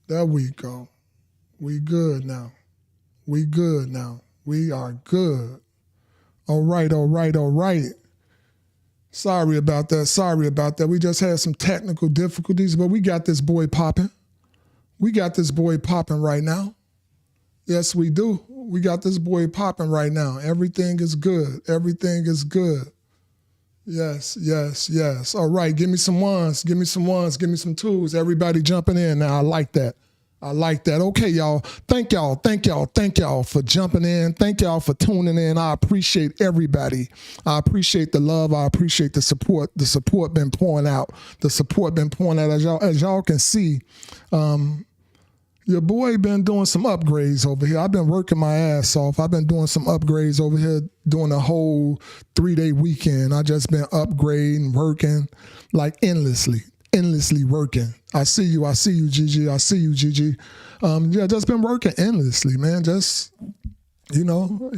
There we go. We good now. We good now. We are good. All right, all right, all right. Sorry about that. Sorry about that. We just had some technical difficulties, but we got this boy popping. We got this boy popping right now. Yes, we do. We got this boy popping right now. Everything is good. Everything is good. Yes, yes, yes. All right, give me some ones. Give me some ones. Give me some twos. Everybody jumping in now. I like that. I like that. Okay, y'all. Thank y'all. Thank y'all. Thank y'all for jumping in. Thank y'all for tuning in. I appreciate everybody. I appreciate the love. I appreciate the support. The support been pouring out. The support been pouring out. As y'all can see, your boy been doing some upgrades over here. I've been working my ass off. I've been doing some upgrades over here, doing a whole 3-day weekend. I just been upgrading, working like endlessly working. I see you, Gigi. I see you, Gigi. Yeah, just been working endlessly, man. Just, you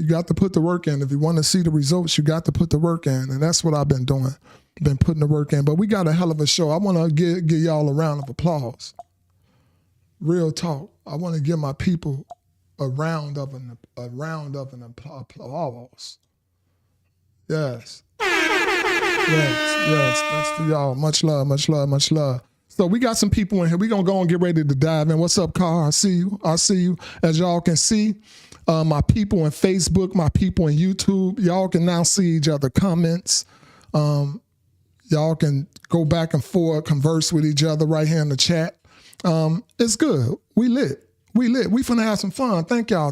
got to put the work in. If you want to see the results, you got to put the work in. And that's what I've been doing. Been putting the work in. But we got a hell of a show. I want to give y'all a round of applause. Real talk. I want to give my people a round of an applause. Yes. Yes. Thanks to y'all. Much love, much love, much love. So we got some people in here. We're going to go and get ready to dive in. What's up, Carl? I see you. As y'all can see, my people in Facebook, my people in YouTube, y'all can now see each other comments. Y'all can go back and forth, converse with each other right here in the chat. It's good. We lit. We finna have some fun. Thank y'all.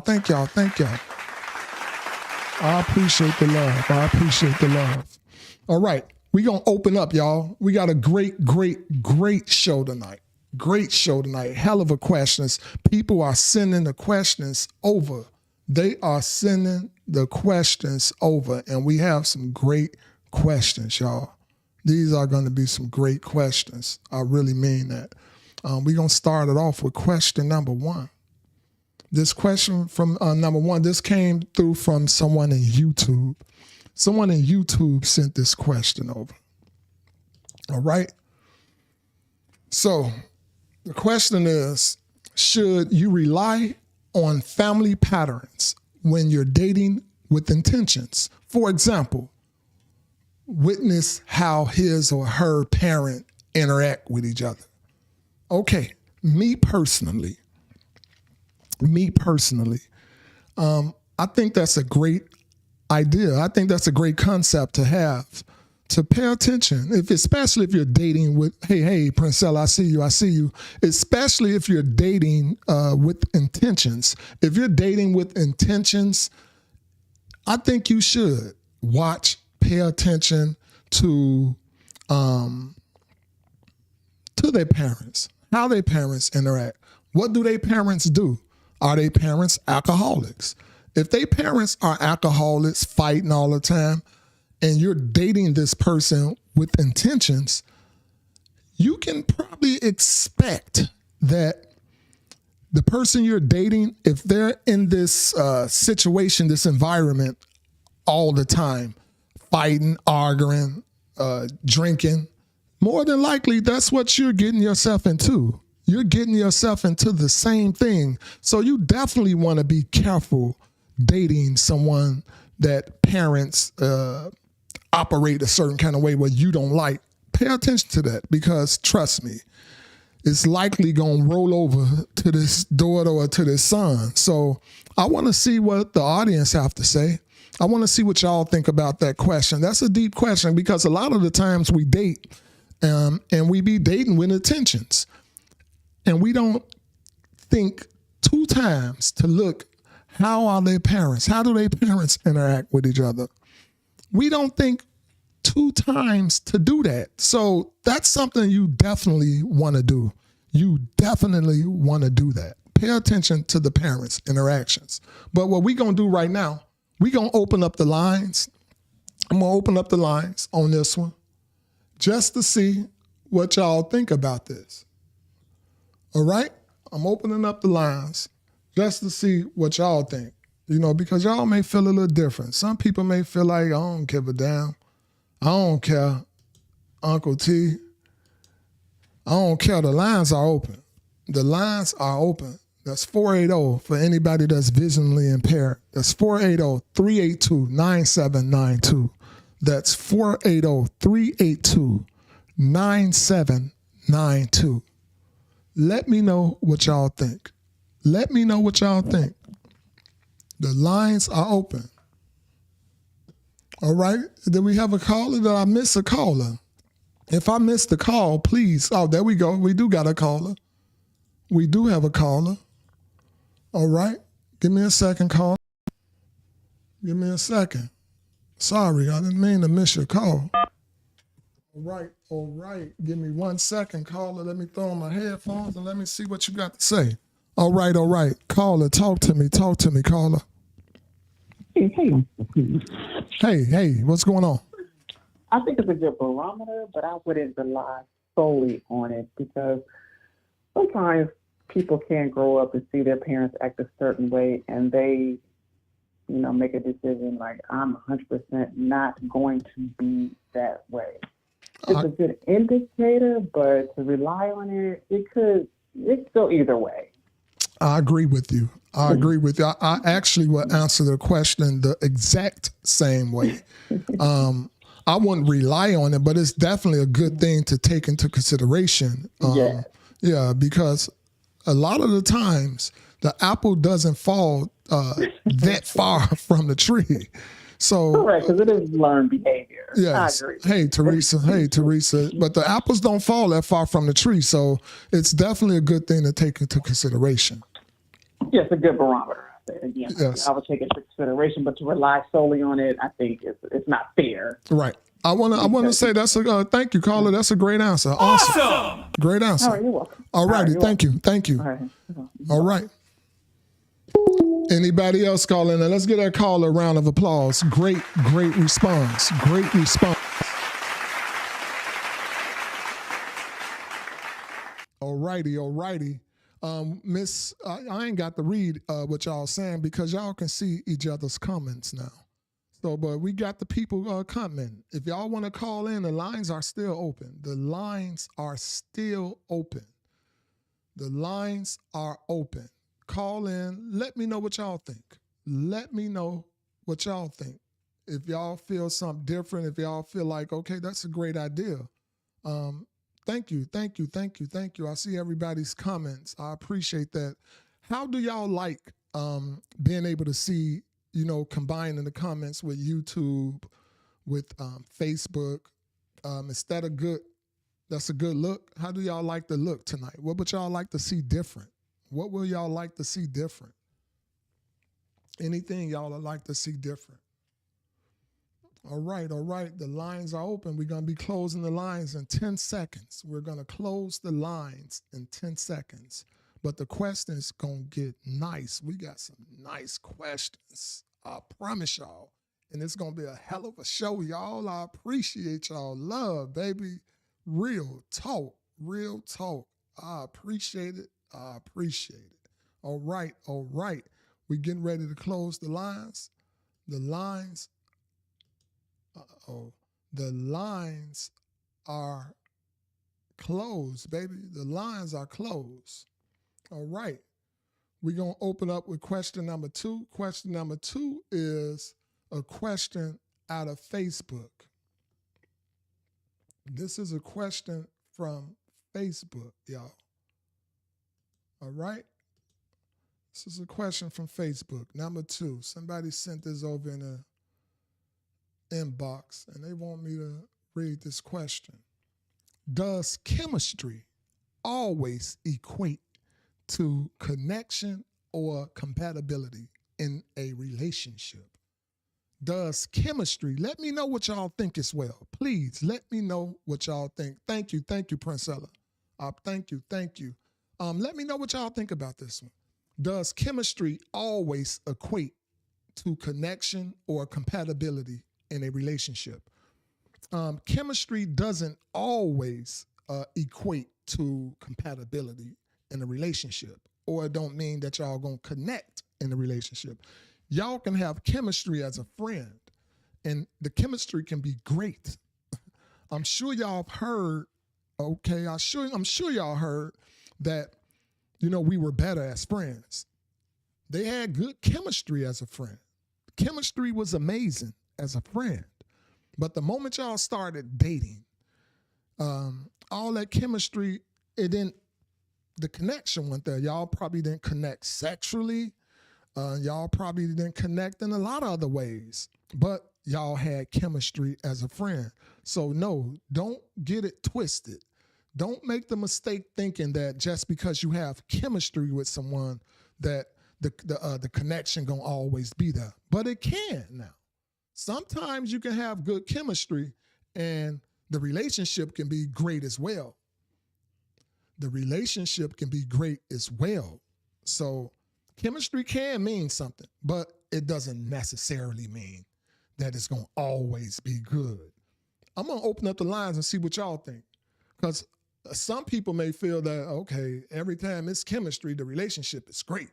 I appreciate the love. All right. We gonna open up, y'all. We got a great show tonight. Great show tonight. Hell of a questions. People are sending the questions over. They are sending the questions over, and we have some great questions, y'all. These are going to be some great questions. I really mean that. We're going to start it off with question number one. This question from number one, this came through from someone in YouTube. Someone in YouTube sent this question over. All right. So the question is, should you rely on family patterns when you're dating with intentions? For example, witness how his or her parent interact with each other. Okay, me personally, I think that's a great idea. I think that's a great concept to have, to pay attention, especially if you're dating with, hey, Princella, I see you, especially if you're dating with intentions. If you're dating with intentions, I think you should pay attention to their parents, how their parents interact. What do their parents do? Are their parents alcoholics? If their parents are alcoholics, fighting all the time, and you're dating this person with intentions, you can probably expect that the person you're dating, if they're in this situation, this environment all the time, fighting, arguing, drinking, more than likely that's what you're getting yourself into. You're getting yourself into the same thing. So you definitely want to be careful dating someone that parents operate a certain kind of way where you don't like. Pay attention to that, because trust me, it's likely going to roll over to this daughter or to this son. So I want to see what the audience have to say. I want to see what y'all think about that question. That's a deep question, because a lot of the times we date and we be dating with intentions, and we don't think 2 times to look, how are their parents? How do their parents interact with each other? We don't think 2 times to do that. So that's something you definitely want to do. You definitely want to do that. Pay attention to the parents' interactions. But what we're going to do right now, we're going to open up the lines. I'm going to open up the lines on this one just to see what y'all think about this. All right? I'm opening up the lines just to see what y'all think, because y'all may feel a little different. Some people may feel like, I don't give a damn. I don't care, Uncle T. I don't care. The lines are open. The lines are open. That's 480 for anybody that's visually impaired. That's 480-382-9792. That's 480-382-9792. Let me know what y'all think. Let me know what y'all think. The lines are open. All right. Did we have a caller? Did I miss a caller? If I missed the call, please. Oh, there we go. We do got a caller. We do have a caller. All right. Give me a second, caller. Give me a second. Sorry, I didn't mean to miss your call. All right. All right. Give me 1 second, caller. Let me throw on my headphones and let me see what you got to say. All right. All right. Caller, talk to me. Talk to me, caller. Hey. Hey, what's going on? I think it's a good barometer, but I wouldn't rely solely on it because sometimes people can grow up and see their parents act a certain way and they, make a decision like, I'm 100% not going to be that way. It's a good indicator, but to rely on it, it's go either way. I agree with you. I actually will answer the question the exact same way. I wouldn't rely on it, but it's definitely a good thing to take into consideration. Yeah, because a lot of the times the apple doesn't fall that far from the tree. So correct, because it is learned behavior. Yes. I agree. Hey, Teresa. But the apples don't fall that far from the tree. So it's definitely a good thing to take into consideration. Yes, a good barometer. Again, yes. I would take it into consideration, but to rely solely on it, I think it's not fair. Right. I want to say that's a thank you, caller. That's a great answer. Awesome. Great answer. Oh, you're welcome. All righty. Thank you. All right. Anybody else calling? Let's get our caller a round of applause. Great response. Great response. All righty. Miss, I ain't got to read what y'all saying because y'all can see each other's comments now. So, but we got the people commenting. If y'all want to call in, the lines are still open. The lines are still open. The lines are open. Call in. Let me know what y'all think. Let me know what y'all think. If y'all feel something different, if y'all feel like, okay, that's a great idea. Thank you. I see everybody's comments. I appreciate that. How do y'all like being able to see, combining the comments with YouTube, with Facebook? Is that that's a good look? How do y'all like the look tonight? What would y'all like to see different? What will y'all like to see different? Anything y'all would like to see different? All right. The lines are open. We're going to be closing the lines in 10 seconds. We're going to close the lines in 10 seconds. But the questions going to get nice. We got some nice questions. I promise y'all. And it's going to be a hell of a show, y'all. I appreciate y'all love, baby. Real talk. I appreciate it. All right. We getting ready to close the lines. The lines are closed, baby. The lines are closed. All right. We're going to open up with question number 2. Question number 2 is a question out of Facebook. This is a question from Facebook, y'all. All right. This is a question from Facebook. Number 2. Somebody sent this over in a inbox and they want me to read this question. Does chemistry always equate to connection or compatibility in a relationship? Does chemistry? Let me know what y'all think as well. Please let me know what y'all think. Thank you, Princella. Thank you. Let me know what y'all think about this one. Does chemistry always equate to connection or compatibility in a relationship? Chemistry doesn't always equate to compatibility in a relationship, or it don't mean that y'all gonna connect in a relationship. Y'all can have chemistry as a friend, and the chemistry can be great. I'm sure y'all have heard, okay, I'm sure y'all heard that we were better as friends. They had good chemistry as a friend. Chemistry was amazing as a friend. But the moment y'all started dating, all that chemistry, the connection went there. Y'all probably didn't connect sexually. Y'all probably didn't connect in a lot of other ways, but y'all had chemistry as a friend. So no, don't get it twisted. Don't make the mistake thinking that just because you have chemistry with someone that the connection gonna always be there. But it can now. Sometimes you can have good chemistry and the relationship can be great as well. The relationship can be great as well. So chemistry can mean something, but it doesn't necessarily mean that it's going to always be good. I'm going to open up the lines and see what y'all think. Because some people may feel that, okay, every time it's chemistry, the relationship is great.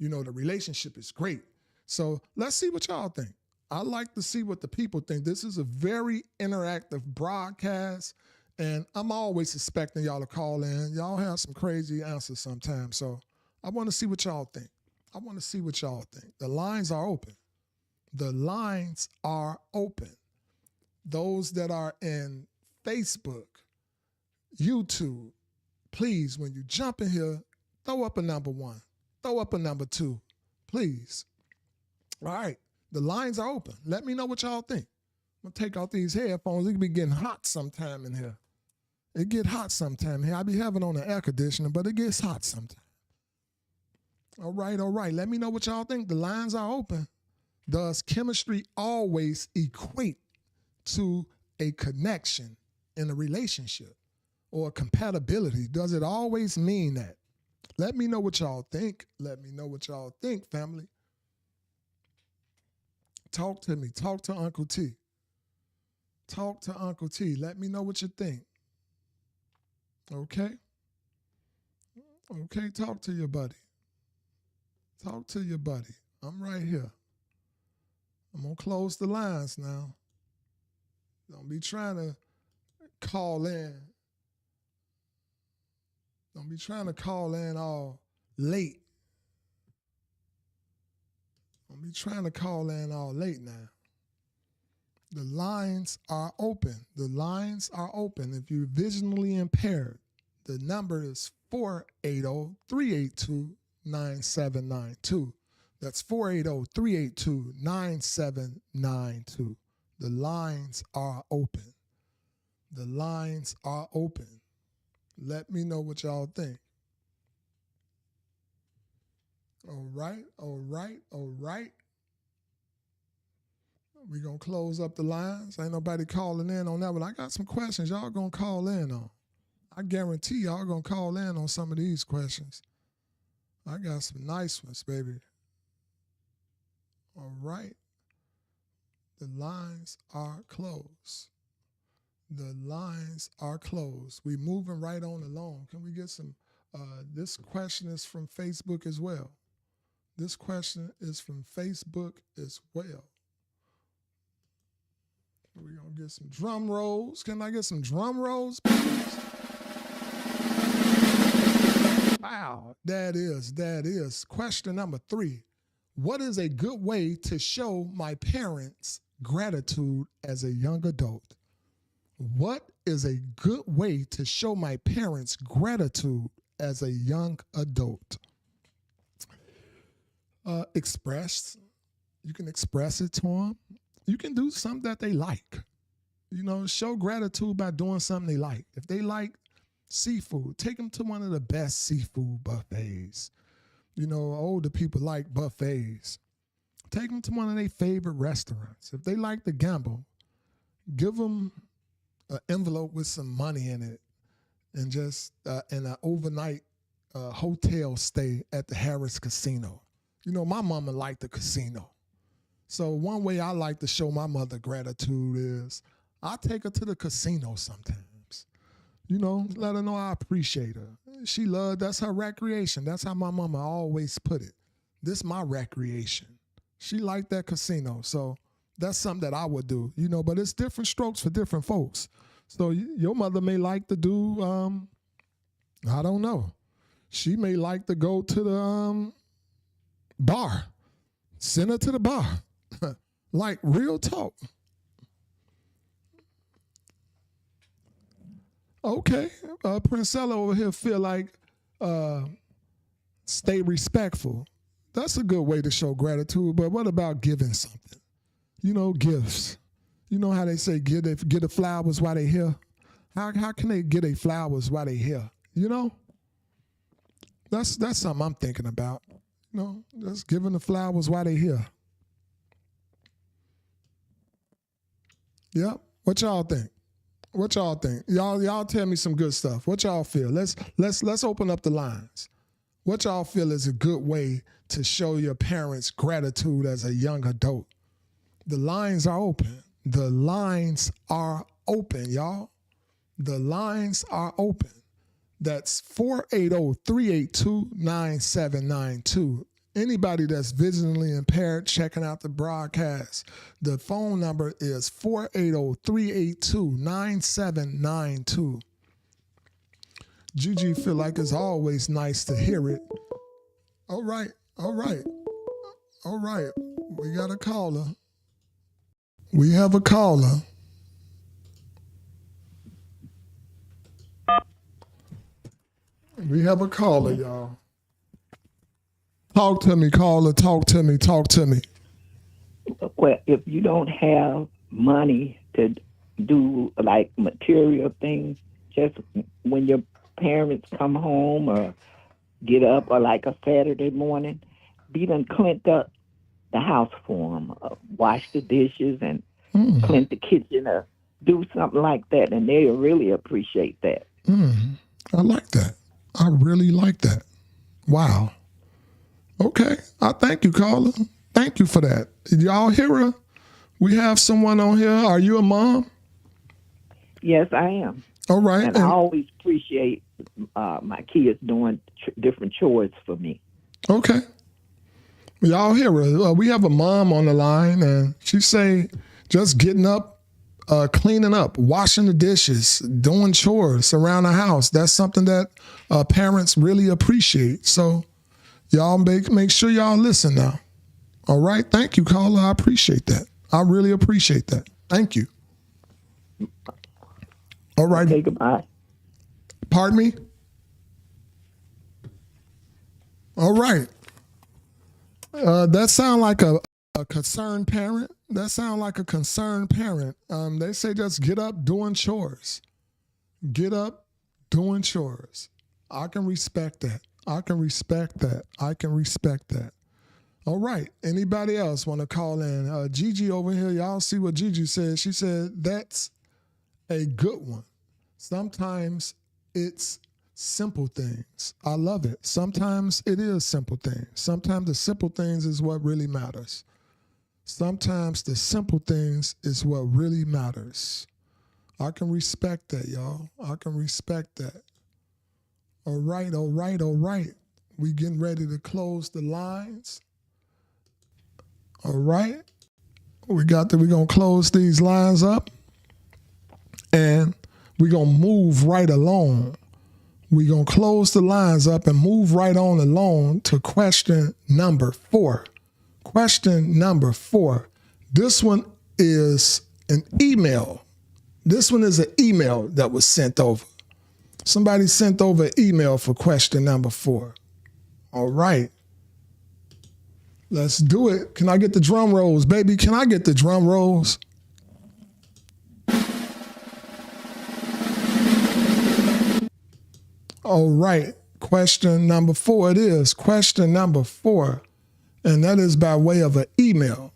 The relationship is great. So let's see what y'all think. I like to see what the people think. This is a very interactive broadcast, and I'm always expecting y'all to call in. Y'all have some crazy answers sometimes, so I want to see what y'all think. The lines are open. Those that are in Facebook, YouTube, please, when you jump in here, throw up a number 1, throw up a number 2, please. All right. The lines are open. Let me know what y'all think. I'm going to take out these headphones. It can be getting hot sometime in here. It get hot sometime here. I be having on the air conditioner, but it gets hot sometime. All right. Let me know what y'all think. The lines are open. Does chemistry always equate to a connection in a relationship or compatibility? Does it always mean that? Let me know what y'all think. Family. Talk to me. Talk to Uncle T. Let me know what you think. Okay? Talk to your buddy. I'm right here. I'm going to close the lines now. Don't be trying to call in. Don't be trying to call in all late. Don't be trying to call in all late now. The lines are open. If you're visually impaired, the number is 480-382-9792. That's 480-382-9792. The lines are open. Let me know what y'all think. All right. We're going to close up the lines. Ain't nobody calling in on that, but I got some questions y'all going to call in on. I guarantee y'all going to call in on some of these questions. I got some nice ones, baby. All right. The lines are closed. We moving right on along. Can we get some, this question is from Facebook as well. We're going to get some drum rolls. Can I get some drum rolls, please? Wow, that is. Question number 3. What is a good way to show my parents gratitude as a young adult? What is a good way to show my parents gratitude as a young adult? You can express it to them. You can do something that they like. Show gratitude by doing something they like. If they like seafood, take them to one of the best seafood buffets. Older people like buffets. Take them to one of their favorite restaurants. If they like to gamble, give them an envelope with some money in it and just in an overnight hotel stay at the Harris Casino. My mama liked the casino. So one way I like to show my mother gratitude is I take her to the casino sometimes. Let her know I appreciate her. That's her recreation. That's how my mama always put it. This is my recreation. She liked that casino. So that's something that I would do, but it's different strokes for different folks. So your mother may like to do, I don't know. She may like to go to the bar. Send her to the bar. Like, real talk. Okay, Princella over here feel like stay respectful. That's a good way to show gratitude, but what about giving something? You know, gifts. You know how they say get the flowers while they here? How can they get their flowers while they here? You know? That's something I'm thinking about. You know, just giving the flowers while they here. Yep. What y'all think? What y'all think? Y'all tell me some good stuff. What y'all feel? Let's open up the lines. What y'all feel is a good way to show your parents gratitude as a young adult? The lines are open. The lines are open, y'all. The lines are open. That's 480-382-9792. Anybody that's visually impaired checking out the broadcast, the phone number is 480-382-9792. Gigi feel like it's always nice to hear it. All right. We got a caller. We have a caller. We have a caller, y'all. Talk to me, caller. Talk to me. Well, if you don't have money to do like material things, just when your parents come home or get up, or like a Saturday morning, be done cleaned up the house for them, wash the dishes and clean the kitchen, or do something like that, and they really appreciate that. I like that. I really like that. Wow. Okay. I thank you, caller. Thank you for that. Did y'all hear her? We have someone on here. Are you a mom? Yes, I am. All right. And I always appreciate my kids doing different chores for me. Okay. Y'all hear her. We have a mom on the line, and she say just getting up, cleaning up, washing the dishes, doing chores around the house. That's something that parents really appreciate. So y'all make sure y'all listen now. All right. Thank you, caller. I appreciate that. I really appreciate that. Thank you. All right. Okay, goodbye. Pardon me? All right. That sound like a concerned parent. That sound like a concerned parent. They say just get up doing chores. Get up doing chores. I can respect that. I can respect that. All right. Anybody else want to call in? Gigi over here. Y'all see what Gigi said. She said that's a good one. Sometimes it's simple things. I love it. Sometimes it is simple things. Sometimes the simple things is what really matters. Sometimes the simple things is what really matters. I can respect that, y'all. I can respect that. All right. We getting ready to close the lines. All right. We're going to close these lines up, and we're going to move right along. We're going to close the lines up and move right on along to question number 4. Question number 4. This one is an email. This one is an email that was sent over. Somebody sent over an email for question number 4. All right. Let's do it. Can I get the drum rolls, baby? Can I get the drum rolls? All right. Question number 4 it is. Question number 4. And that is by way of an email.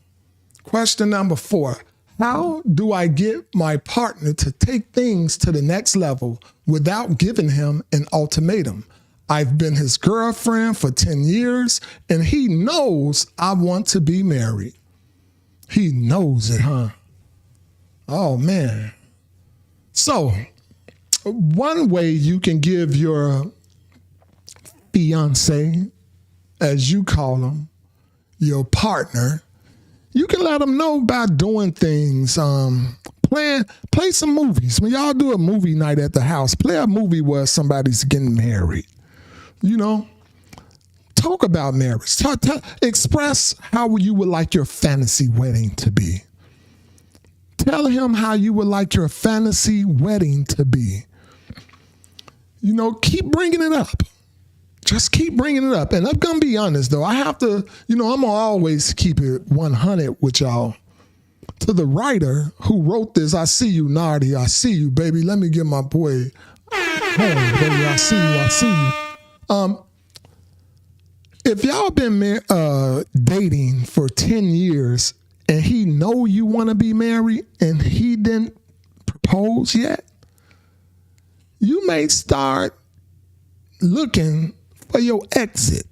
Question number 4. How do I get my partner to take things to the next level without giving him an ultimatum? I've been his girlfriend for 10 years, and he knows I want to be married. He knows it, huh? Oh, man. So, one way you can give your fiance, as you call him, your partner, you can let them know by doing things. Play some movies. When y'all do a movie night at the house, play a movie where somebody's getting married. You know, talk about marriage. Express how you would like your fantasy wedding to be. Tell him how you would like your fantasy wedding to be. You know, keep bringing it up. Just keep bringing it up. And I'm going to be honest, though. I have to, I'm going to always keep it 100 with y'all. To the writer who wrote this, I see you, Nardi. I see you, baby. Let me get my boy home, baby. I see you. If y'all been dating for 10 years and he know you want to be married and he didn't propose yet, you may start looking for your exit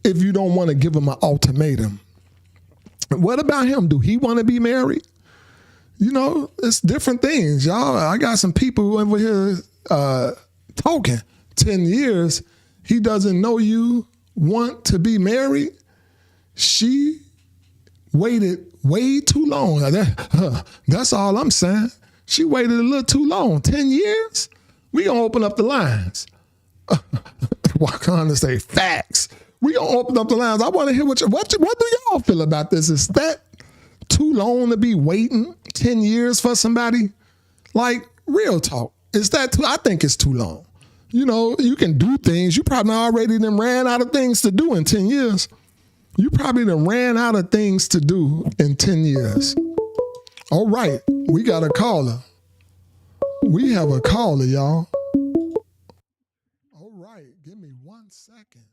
if you don't want to give him an ultimatum. What about him? Do he want to be married? It's different things, y'all. I got some people over here talking. 10 years, he doesn't know you want to be married. She waited way too long. That's all I'm saying. She waited a little too long. 10 years? We gonna open up the lines. Wakanda say facts. We gonna open up the lines. I want to hear what do y'all feel about this? Is that too long to be waiting 10 years for somebody? Like, real talk. Is that too? I think it's too long. You can do things. You probably already done ran out of things to do in 10 years. You probably done ran out of things to do in 10 years. All right. We got a caller. We have a caller, y'all. All right. Give me 1 second.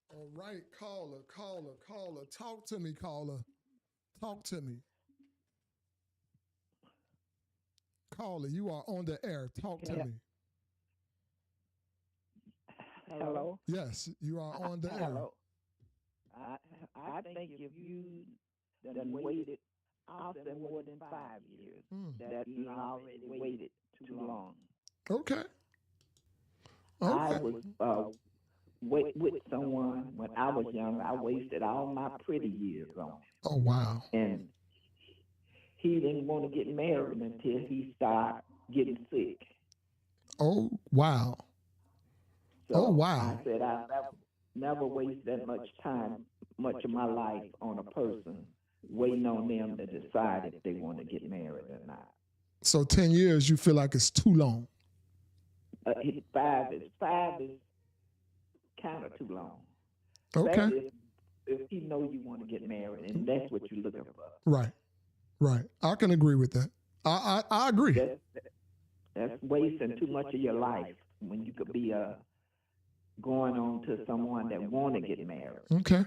All right. Caller. Talk to me, caller. Talk to me. Caller, you are on the air. Talk to me. Hello? Yes, you are on the air. Hello. I think if you done waited, I'll say more than 5 years, that you already waited too long. Okay. I was with someone when I was young. I wasted all my pretty years on him. Oh, wow. And he didn't want to get married until he started getting sick. Oh, wow. So oh, wow. I said I never waste that much time, much of my life on a person waiting on them to decide if they want to get married or not. So 10 years, you feel like it's too long? 5 is kind of too long. Okay. If he know you want to get married, and that's what you're looking for. Right. I can agree with that. I agree. That's wasting too much of your life when you could be going on to someone that want to get married. Okay.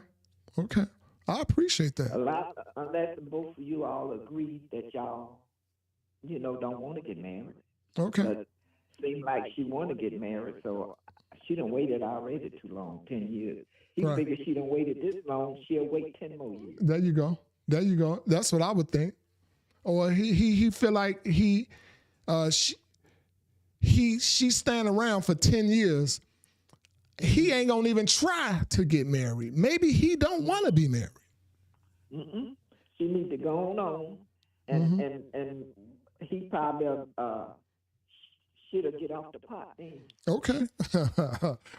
I appreciate that. Unless both of you all agree that y'all, don't want to get married. Okay. But it seems like she want to get married, so she done waited already too long, 10 years. He figured she done waited this long, she'll wait 10 more years. There you go. That's what I would think. Or he feel like she's standing around for 10 years. He ain't gonna even try to get married. Maybe he don't want to be married. Mm-mm. She need to go on, and he probably should get off the pot then. Okay.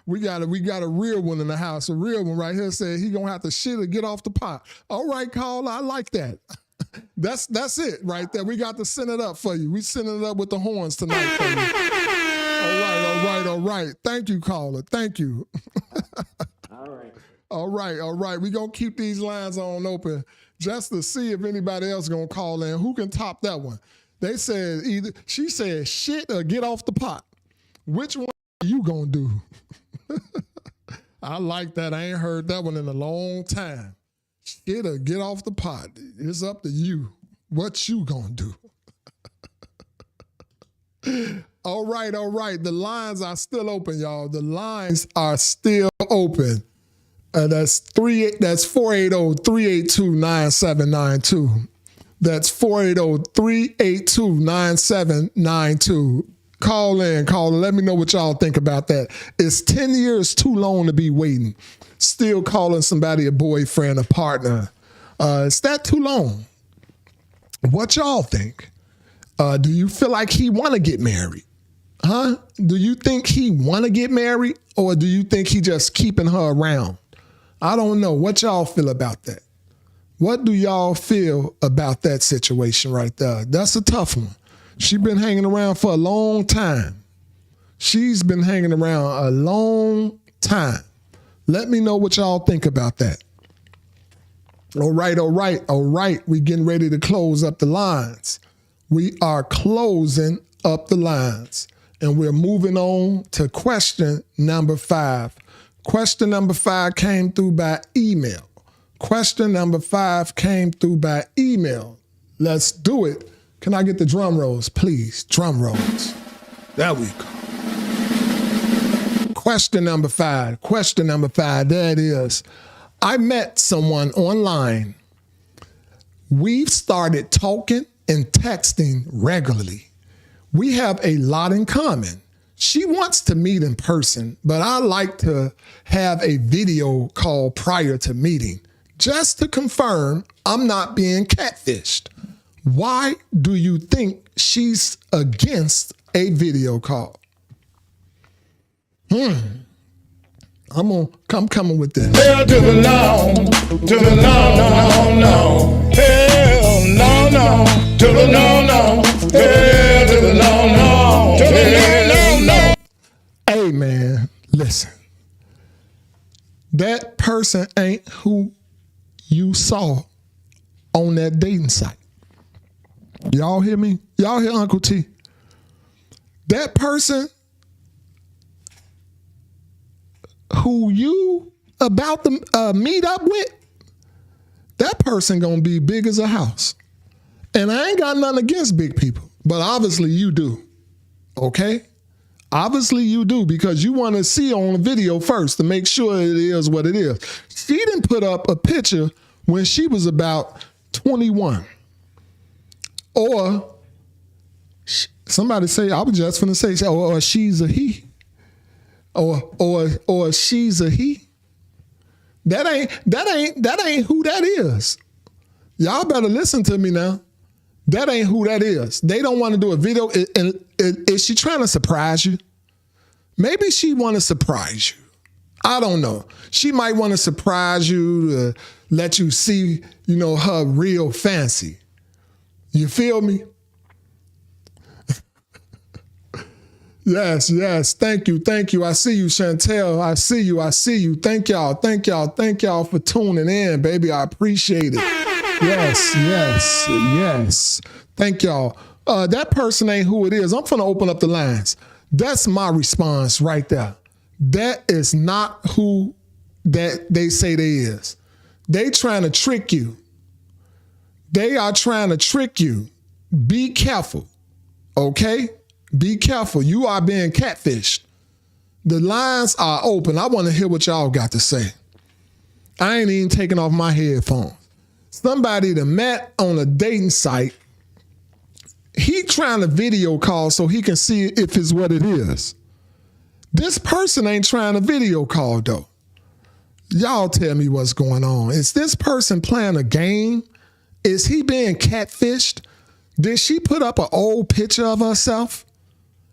we got a real one in the house. A real one right here said he gonna have to shit or get off the pot. All right, caller, I like that. That's it right there. We got to send it up for you. We sending it up with the horns tonight for you. All right. Thank you, caller. Thank you. All right. We're going to keep these lines on open just to see if anybody else going to call in. Who can top that one? They said she said shit or get off the pot. Which one are you going to do? I like that. I ain't heard that one in a long time. Shit or get off the pot. It's up to you. What you going to do? All right. The lines are still open, y'all. The lines are still open. That's 480-382-9792. That's 480-382-9792. Call in, caller. Let me know what y'all think about that. Is 10 years too long to be waiting? Still calling somebody a boyfriend, a partner. Is that too long? What y'all think? Do you feel like he want to get married? Huh? Do you think he want to get married, or do you think he just keeping her around? I don't know. What y'all feel about that? What do y'all feel about that situation right there? That's a tough one. She's been hanging around for a long time. She's been hanging around a long time. Let me know what y'all think about that. All right. We getting ready to close up the lines. We are closing up the lines. And we're moving on to question number 5. Question number 5 came through by email. Question number 5 came through by email. Let's do it. Can I get the drum rolls, please? Drum rolls. There we go. Question number 5. Question number 5. There it is. I met someone online. We've started talking and texting regularly. We have a lot in common. She wants to meet in person, but I like to have a video call prior to meeting, just to confirm I'm not being catfished. Why do you think she's against a video call? I'm coming with this. Hell to the no, to the no, no, no. Hell no, no, to the no, no. Hell to the no, no, to the no, no, no. Hey man, listen. That person ain't who you saw on that dating site. Y'all hear me? Y'all hear Uncle T? That person who you about to meet up with, that person gonna be big as a house. And I ain't got nothing against big people, but obviously you do, okay? Obviously you do, because you want to see on the video first to make sure it is what it is. She didn't put up a picture when she was about 21. Or somebody say, I was just finna say, or she's a he. Or she's a he. That ain't who that is. Y'all better listen to me now. That ain't who that is. They don't want to do a video. Is she trying to surprise you? Maybe she want to surprise you. I don't know. She might want to surprise you to let you see, her real fancy. You feel me? Yes. Thank you. I see you, Chantel. I see you. Thank y'all for tuning in, baby. I appreciate it. Yes. Thank y'all. That person ain't who it is. I'm finna open up the lines. That's my response right there. That is not who that they say they is. They trying to trick you. They are trying to trick you. Be careful, okay? Be careful. You are being catfished. The lines are open. I want to hear what y'all got to say. I ain't even taking off my headphones. Somebody that met on a dating site, he trying to video call so he can see if it's what it is. This person ain't trying to video call though. Y'all tell me what's going on. Is this person playing a game? Is he being catfished? Did she put up an old picture of herself?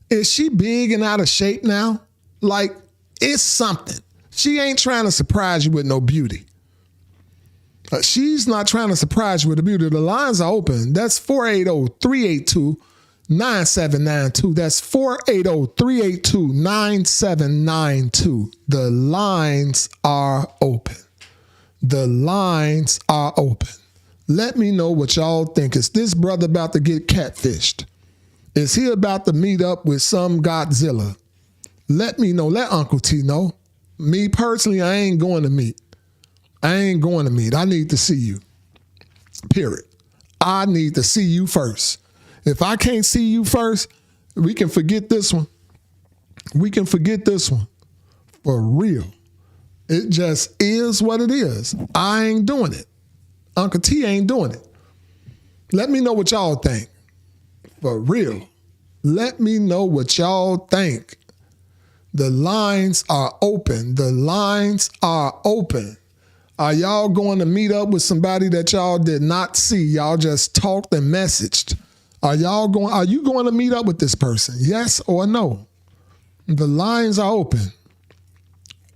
Is she big and out of shape now? Like, it's something. She ain't trying to surprise you with no beauty. She's not trying to surprise you with the beauty. The lines are open. That's 480-382-9792. That's 480-382-9792. The lines are open. The lines are open. Let me know what y'all think. Is this brother about to get catfished? Is he about to meet up with some Godzilla? Let me know. Let Uncle T know. Me personally, I ain't going to meet. I need to see you. Period. I need to see you first. If I can't see you first, we can forget this one. For real. It just is what it is. I ain't doing it. Uncle T ain't doing it. Let me know what y'all think. For real. Let me know what y'all think. The lines are open. Are y'all going to meet up with somebody that y'all did not see? Y'all just talked and messaged. Are you going to meet up with this person? Yes or no? The lines are open.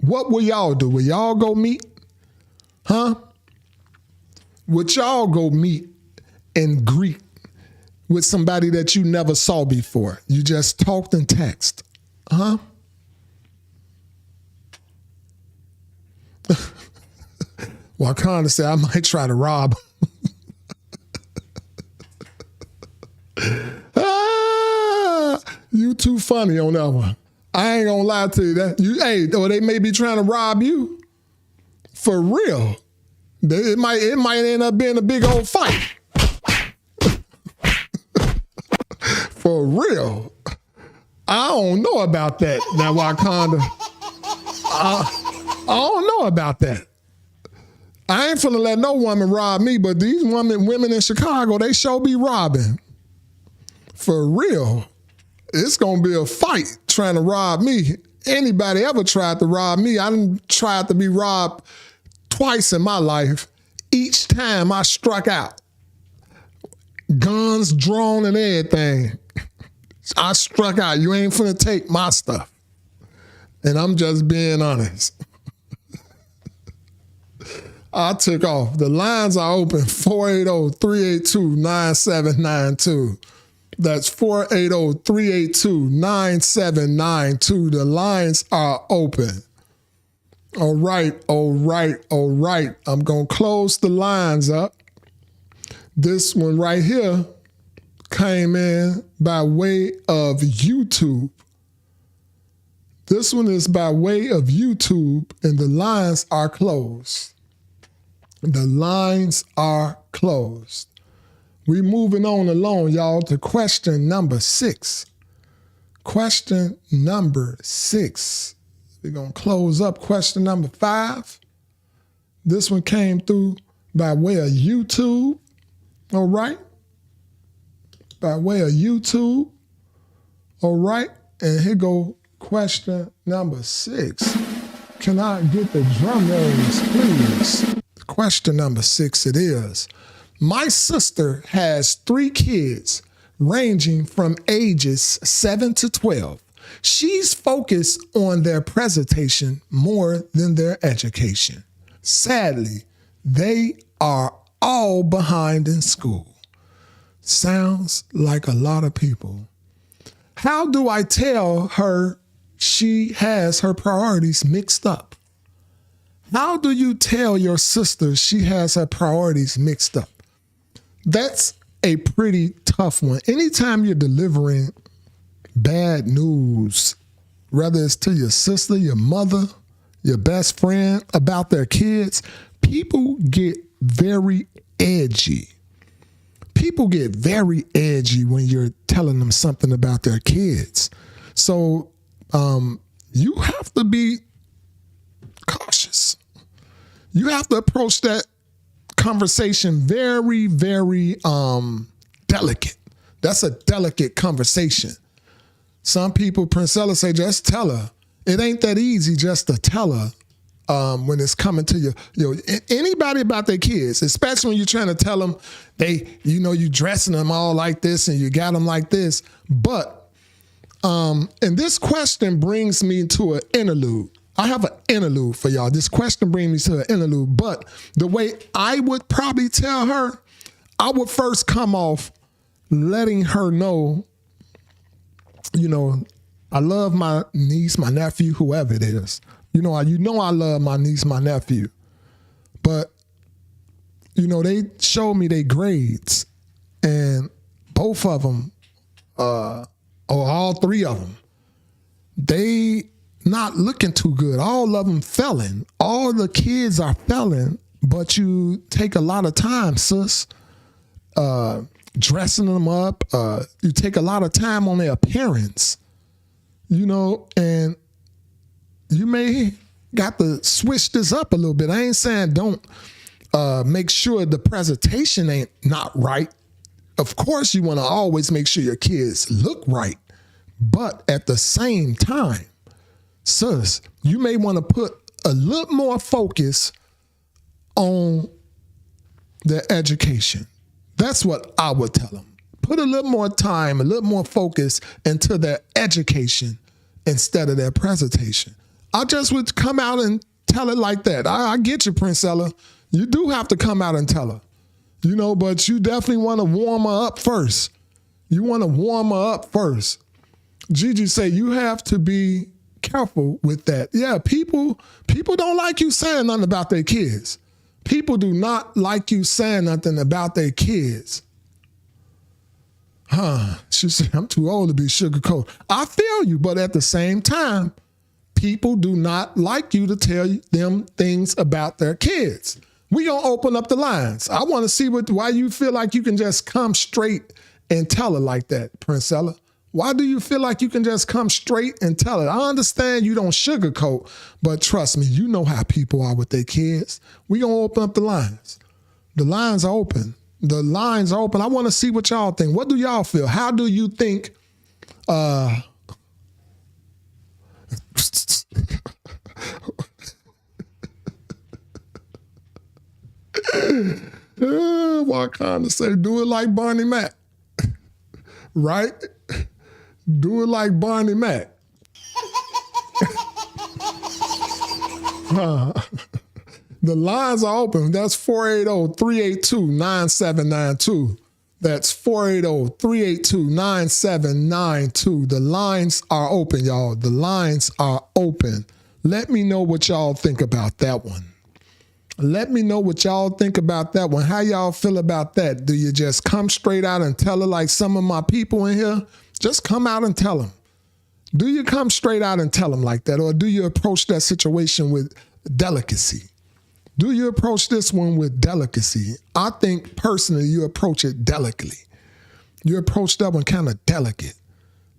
What will y'all do? Will y'all go meet? Huh? Would y'all go meet and greet with somebody that you never saw before? You just talked and text. Huh? Wakanda said, I might try to rob. You too funny on that one. I ain't gonna lie to you. Or they may be trying to rob you. For real. It might end up being a big old fight. For real. I don't know about that. Now, Wakanda. I don't know about that. I ain't finna let no woman rob me, but these women in Chicago, they sure be robbing. For real. It's gonna be a fight trying to rob me. Anybody ever tried to rob me? I done tried to be robbed twice in my life. Each time I struck out. Guns drawn and everything. I struck out. You ain't finna take my stuff. And I'm just being honest. I took off. The lines are open, 480-382-9792. That's 480-382-9792. The lines are open. All right. I'm going to close the lines up. This one right here came in by way of YouTube. This one is by way of YouTube, and the lines are closed. The lines are closed. We're moving on along, y'all, to question number 6. Question number 6. We're going to close up question number 5. This one came through by way of YouTube. All right. By way of YouTube. All right. And here go question number 6. Can I get the drum rolls, please? Question number 6 it is. My sister has 3 kids ranging from ages 7 to 12. She's focused on their presentation more than their education. Sadly, they are all behind in school. Sounds like a lot of people. How do I tell her she has her priorities mixed up? How do you tell your sister she has her priorities mixed up? That's a pretty tough one. Anytime you're delivering bad news, whether it's to your sister, your mother, your best friend about their kids, people get very edgy. People get very edgy when you're telling them something about their kids. So you have to be cautious. You have to approach that conversation very, very delicate. That's a delicate conversation. Some people, Princella, say, just tell her. It ain't that easy just to tell her when it's coming to anybody about their kids, especially when you're trying to tell them you dressing them all like this and you got them like this. But, and this question brings me to an interlude. I have an interlude for y'all. This question brings me to an interlude, but the way I would probably tell her, I would first come off letting her know, I love my niece, my nephew, whoever it is. I love my niece, my nephew. But, they showed me their grades, and both of them, or all 3 of them, they not looking too good. All of them failing. All the kids are failing, but you take a lot of time, sis, dressing them up. You take a lot of time on their appearance, and you may got to switch this up a little bit. I ain't saying don't make sure the presentation ain't not right. Of course, you want to always make sure your kids look right, but at the same time, sis, you may want to put a little more focus on their education. That's what I would tell them. put a little more time, a little more focus into their education instead of their presentation. I just would come out and tell it like that. I get you, Princella. You do have to come out and tell her, but you definitely want to warm her up first. You want to warm her up first. Gigi say you have to be careful with that. Yeah, people don't like you saying nothing about their kids. People do not like you saying nothing about their kids. She said, I'm too old to be sugarcoated. I feel you, but at the same time, people do not like you to tell them things about their kids. We gonna open up the lines. I want to see why you feel like you can just come straight and tell her like that, Princella. Why do you feel like you can just come straight and tell it? I understand you don't sugarcoat, but trust me, you know how people are with their kids. We gonna open up the lines. The lines are open. The lines are open. I want to see what y'all think. What do y'all feel? How do you think? Why kind of say do it like Barney Mac, right? Do it like Barney Mac. The lines are open. That's 480-382-9792. That's 480-382-9792. The lines are open, y'all. The lines are open. Let me know what y'all think about that one. Let me know what y'all think about that one. How y'all feel about that? Do you just come straight out and tell her like some of my people in here? Just come out and tell them. Do you come straight out and tell them like that? Or do you approach that situation with delicacy? Do you approach this one with delicacy? I think personally you approach it delicately. You approach that one kind of delicate.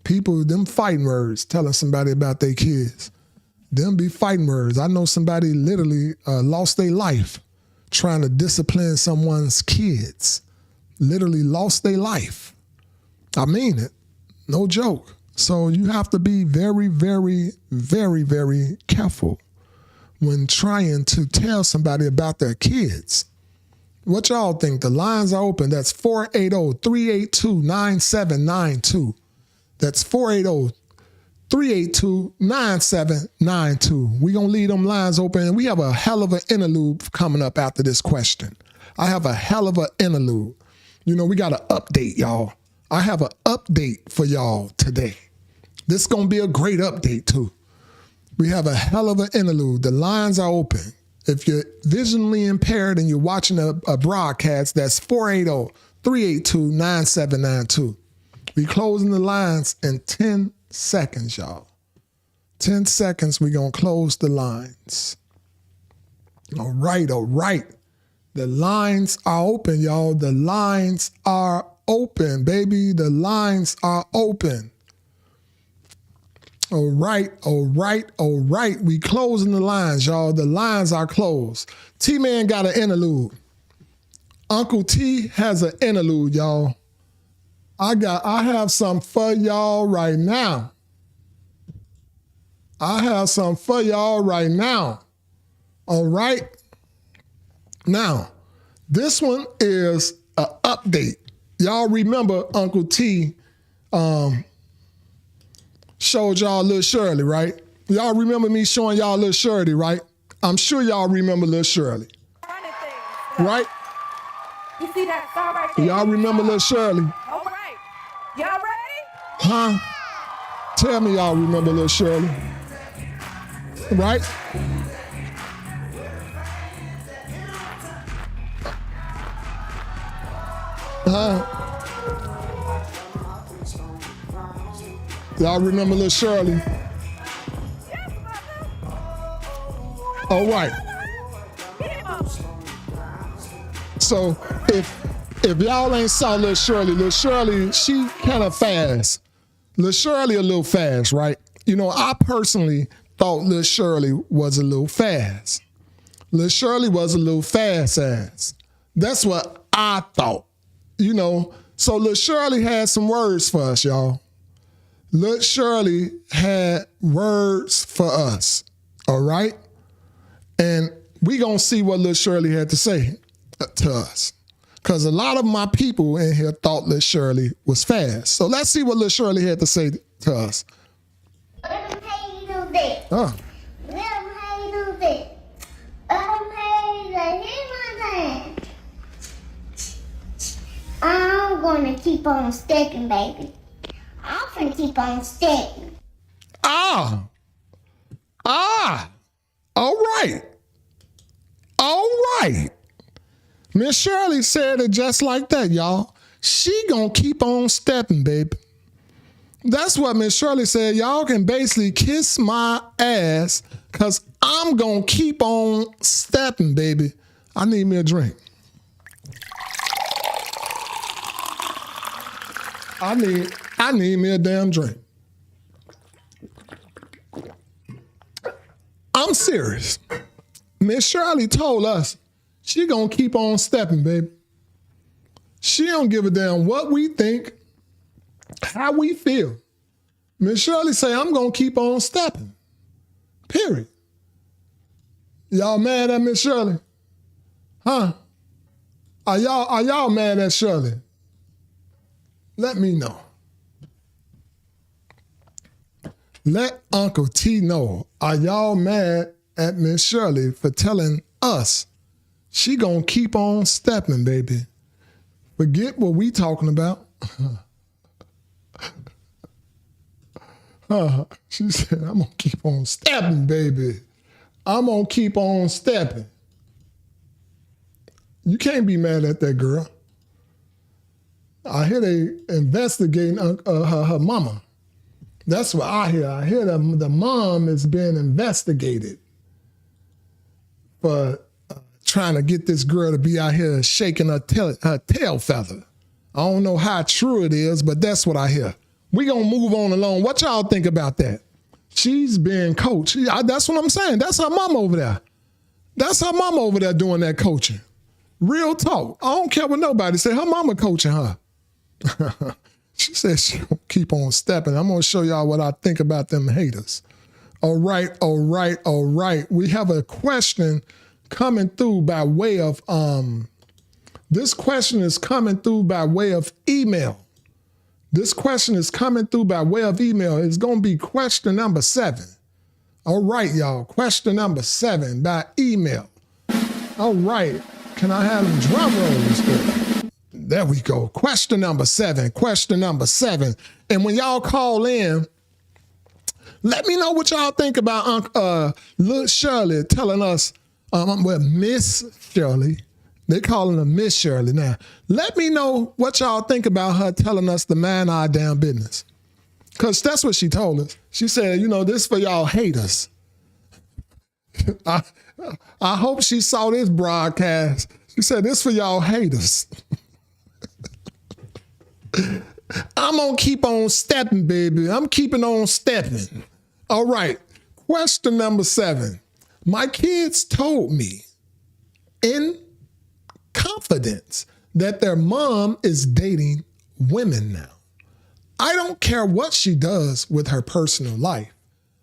People, them fighting words, telling somebody about their kids. Them be fighting words. I know somebody literally lost their life trying to discipline someone's kids. Literally lost their life. I mean it. No joke. So you have to be very, very, very, very careful when trying to tell somebody about their kids. What y'all think? The lines are open. That's 480-382-9792. That's 480-382-9792. We're going to leave them lines open. And we have a hell of an interlude coming up after this question. I have a hell of an interlude. We got an update, y'all. I have an update for y'all today. This is going to be a great update, too. We have a hell of an interlude. The lines are open. If you're visually impaired and you're watching a broadcast, that's 480-382-9792. We closing the lines in 10 seconds, y'all. 10 seconds, we're going to close the lines. All right. The lines are open, y'all. The lines are open, baby. The lines are open. All right. We closing the lines, y'all. The lines are closed. T-Man got an interlude. Uncle T has an interlude, y'all. I have some for y'all right now. All right. Now, this one is an update. Y'all remember Uncle T showed y'all Little Shirley, right? Y'all remember me showing y'all Little Shirley, right? I'm sure y'all remember Little Shirley. Right? You see that star right there? Y'all remember Little Shirley? All right. Y'all ready? Huh? Tell me y'all remember Little Shirley. Right? Y'all remember Little Shirley? All right. So if y'all ain't saw Little Shirley, she kind of fast. Little Shirley a little fast, right? I personally thought Little Shirley was a little fast. Little Shirley was a little fast ass. That's what I thought. So Little Shirley had some words for us, y'all. Little Shirley had words for us, all right? And we gonna see what Little Shirley had to say to us. Because a lot of my people in here thought Lil Shirley was fast. So let's see what Lil Shirley had to say to us. Let them pay you do this. Oh. Let them pay you do this. Let them pay you do this. I'm gonna keep on stepping, baby. I'm gonna keep on stepping. All right. Miss Shirley said it just like that, y'all. She gonna keep on stepping, baby. That's what Miss Shirley said. Y'all can basically kiss my ass because I'm gonna keep on stepping, baby. I need me a drink. I need me a damn drink. I'm serious. Miss Shirley told us she gonna keep on stepping, baby. She don't give a damn what we think, how we feel. Miss Shirley say, I'm gonna keep on stepping. Period. Y'all mad at Miss Shirley? Huh? Are y'all mad at Shirley? Let me know. Let Uncle T know. Are y'all mad at Miss Shirley for telling us she gonna keep on stepping, baby? Forget what we talking about. She said, I'm gonna keep on stepping, baby. I'm gonna keep on stepping. You can't be mad at that girl. I hear they investigating her mama. That's what I hear. I hear the mom is being investigated for trying to get this girl to be out here shaking her tail feather. I don't know how true it is, but that's what I hear. We gonna move on along. What y'all think about that? She's being coached. That's what I'm saying. That's her mama over there. That's her mama over there doing that coaching. Real talk. I don't care what nobody say. Her mama coaching her. She said she gonna keep on stepping. I'm gonna show y'all what I think about them haters. All right. We have a question coming through by way of this question is coming through by way of email. It's gonna be question number 7. All right, y'all. Question number 7 by email. All right. Can I have them drum rolls there? There we go. Question number 7. And when y'all call in, let me know what y'all think about Lil Shirley telling us, Miss Shirley. They calling her Miss Shirley now. Let me know what y'all think about her telling us to mind our damn business. Because that's what she told us. She said, this for y'all haters. I hope she saw this broadcast. She said, this for y'all haters. I'm going to keep on stepping, baby. I'm keeping on stepping. All right. Question number 7. My kids told me in confidence that their mom is dating women now. I don't care what she does with her personal life,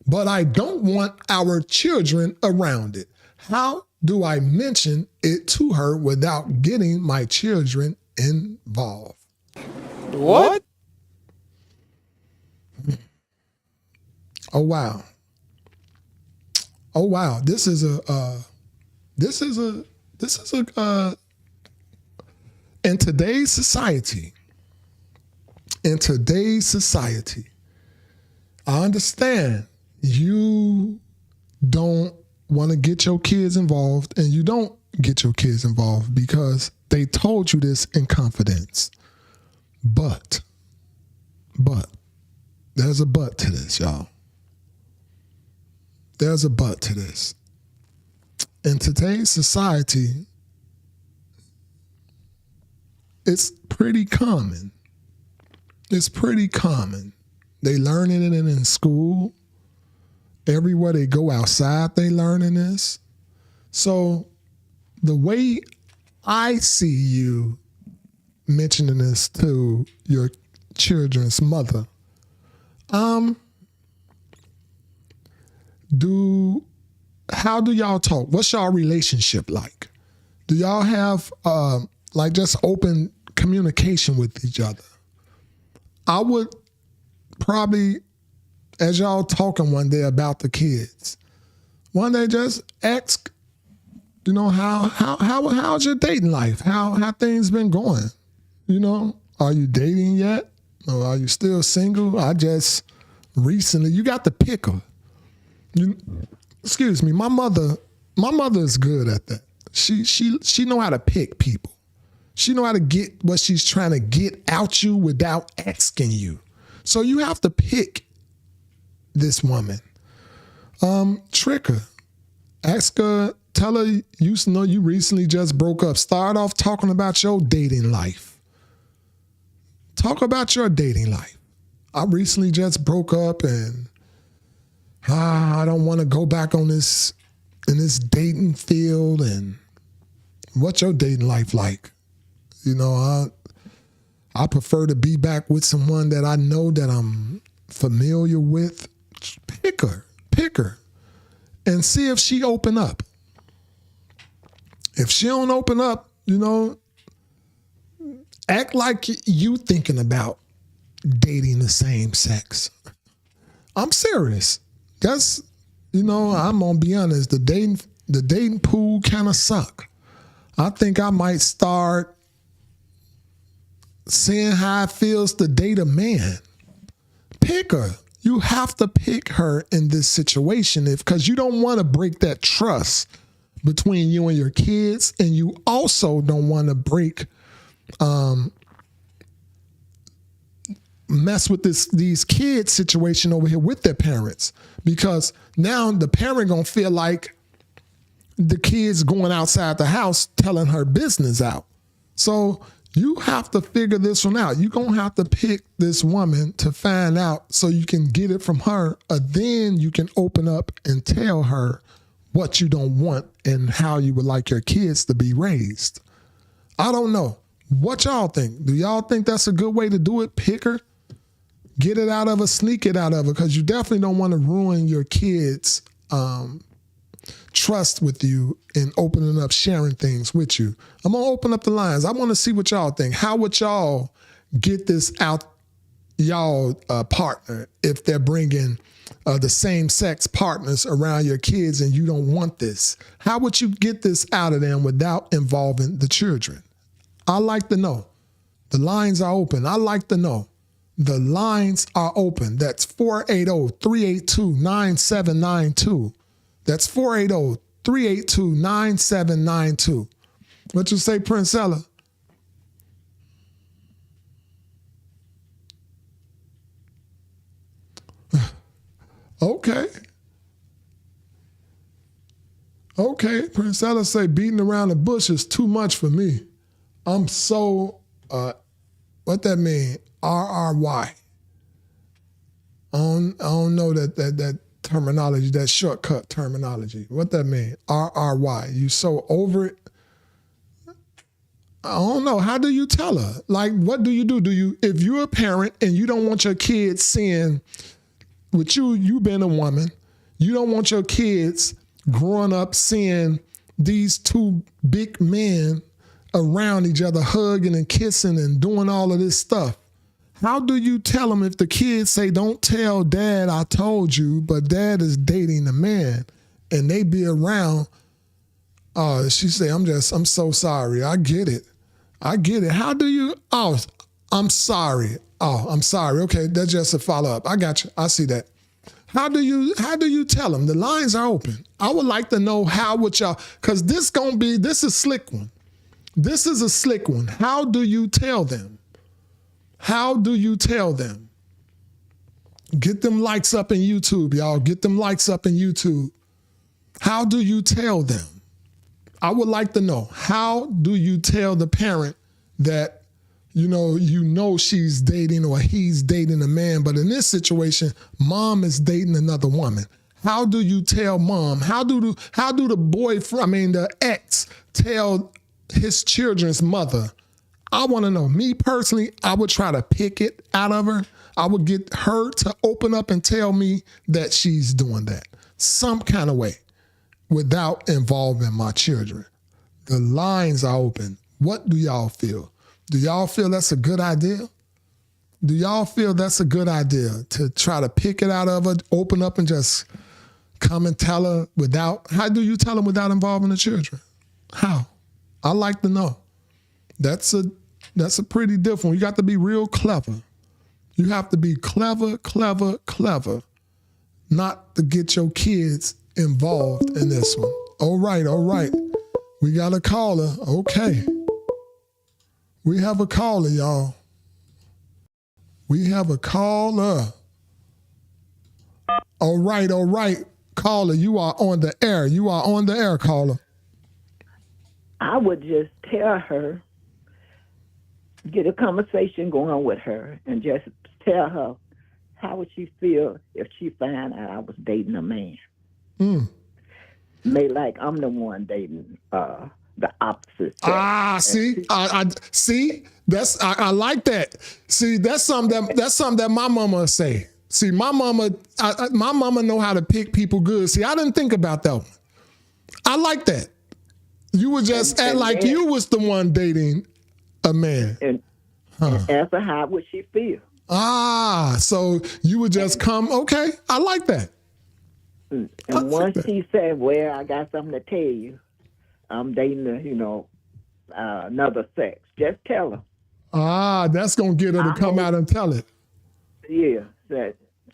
but I don't want our children around it. How do I mention it to her without getting my children involved? What? Oh wow. This is in today's society, I understand you don't want to get your kids involved, and you don't get your kids involved because they told you this in confidence. But there's a but to this, y'all. There's a but to this. In today's society, it's pretty common. They learning it in school. Everywhere they go outside, they learning this. So the way I see you mentioning this to your children's mother, how do y'all talk? What's y'all relationship like? Do y'all have like just open communication with each other. I would probably, as y'all talking one day about the kids, one day just ask, you know, how's your dating life? How things been going? You know, are you dating yet? Or are you still single? I just recently, you got to pick her. Excuse me, my mother is good at that. She know how to pick people. She know how to get what she's trying to get out you without asking you. So you have to pick this woman. Trick her. Ask her, tell her you know you recently just broke up. Start off talking about your dating life. Talk about your dating life. I recently just broke up and I don't want to go back on this in this dating field. And what's your dating life like? You know, I prefer to be back with someone that I know that I'm familiar with. Pick her, and see if she open up. If she don't open up, you know, act like you thinking about dating the same sex. I'm serious. That's, you know, I'm gonna be honest. The dating pool kind of suck. I think I might start seeing how it feels to date a man. Pick her. You have to pick her in this situation because you don't want to break that trust between you and your kids, and you also don't want to mess with these kids situation over here with their parents, because now the parent gonna feel like the kid's going outside the house telling her business out. So you have to figure this one out. You're going to have to pick this woman to find out so you can get it from her. Then you can open up and tell her what you don't want and how you would like your kids to be raised. I don't know. What y'all think? Do y'all think that's a good way to do it? Pick her, get it out of her, sneak it out of her, because you definitely don't want to ruin your kids' trust with you and opening up, sharing things with you. I'm going to open up the lines. I want to see what y'all think. How would y'all get this out y'all partner if they're bringing the same sex partners around your kids and you don't want this? How would you get this out of them without involving the children? I like to know. The lines are open. I like to know. The lines are open. That's 480-382-9792. That's 480-382-9792. What you say, Prince Ella? Okay. Okay, Prince Ella say beating around the bush is too much for me. I'm so, what that mean? RRY. I don't know that terminology, that shortcut terminology. What that mean? RRY. You so over it? I don't know. How do you tell her? Like, what do you do? If you're a parent and you don't want your kids seeing, with you being a woman, you don't want your kids growing up seeing these two big men around each other, hugging and kissing and doing all of this stuff. How do you tell them if the kids say, don't tell dad I told you, but dad is dating a man, and they be around? She say, I'm so sorry. I get it. How do you, I'm sorry. I'm sorry. Okay, that's just a follow-up. I got you. I see that. How do you tell them? The lines are open. I would like to know how would y'all, because this is a slick one. This is a slick one. How do you tell them? How do you tell them? Get them likes up in YouTube, y'all. Get them likes up in YouTube. How do you tell them? I would like to know. How do you tell the parent that, you know she's dating or he's dating a man, but in this situation, mom is dating another woman? How do you tell mom? How do the ex tell his children's mother? I want to know. Me personally, I would try to pick it out of her. I would get her to open up and tell me that she's doing that some kind of way without involving my children. The lines are open. What do y'all feel? Do y'all feel that's a good idea? Do y'all feel that's a good idea to try to pick it out of her, open up and just come and tell her without, how do you tell them without involving the children? How? I like to know. That's a pretty different. You got to be real clever. You have to be clever, not to get your kids involved in this one. All right. We got a caller. Okay. We have a caller, y'all. We have a caller. All right. Caller, you are on the air. You are on the air, caller. I would just tell her, get a conversation going with her, and just tell her how would she feel if she found out I was dating a man. May like I'm the one dating the opposite sex. See, I see. I like that. See, that's something that my mama say. See, my mama know how to pick people good. See, I didn't think about that one. I like that. You would just act like you was the one dating a man. And ask her how would she feel. So you would just come, okay, I like that. And once she said, well, I got something to tell you, I'm dating, another sex, just tell her. That's going to get her to come out and tell it. Yeah.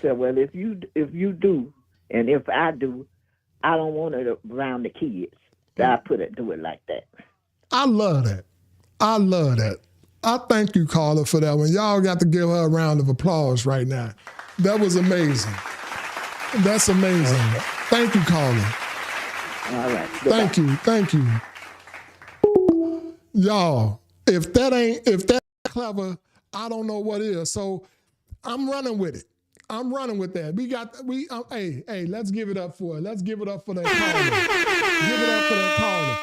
So, well, if you do, and if I do, I don't want it around the kids. So I do it like that. I love that. I thank you, caller, for that one. Y'all got to give her a round of applause right now. That was amazing. That's amazing. Thank you, caller. All right. Thank you. Y'all, if that's clever, I don't know what is. So I'm running with it. I'm running with that. Hey, let's give it up for it. Let's give it up for that caller. Give it up for that caller.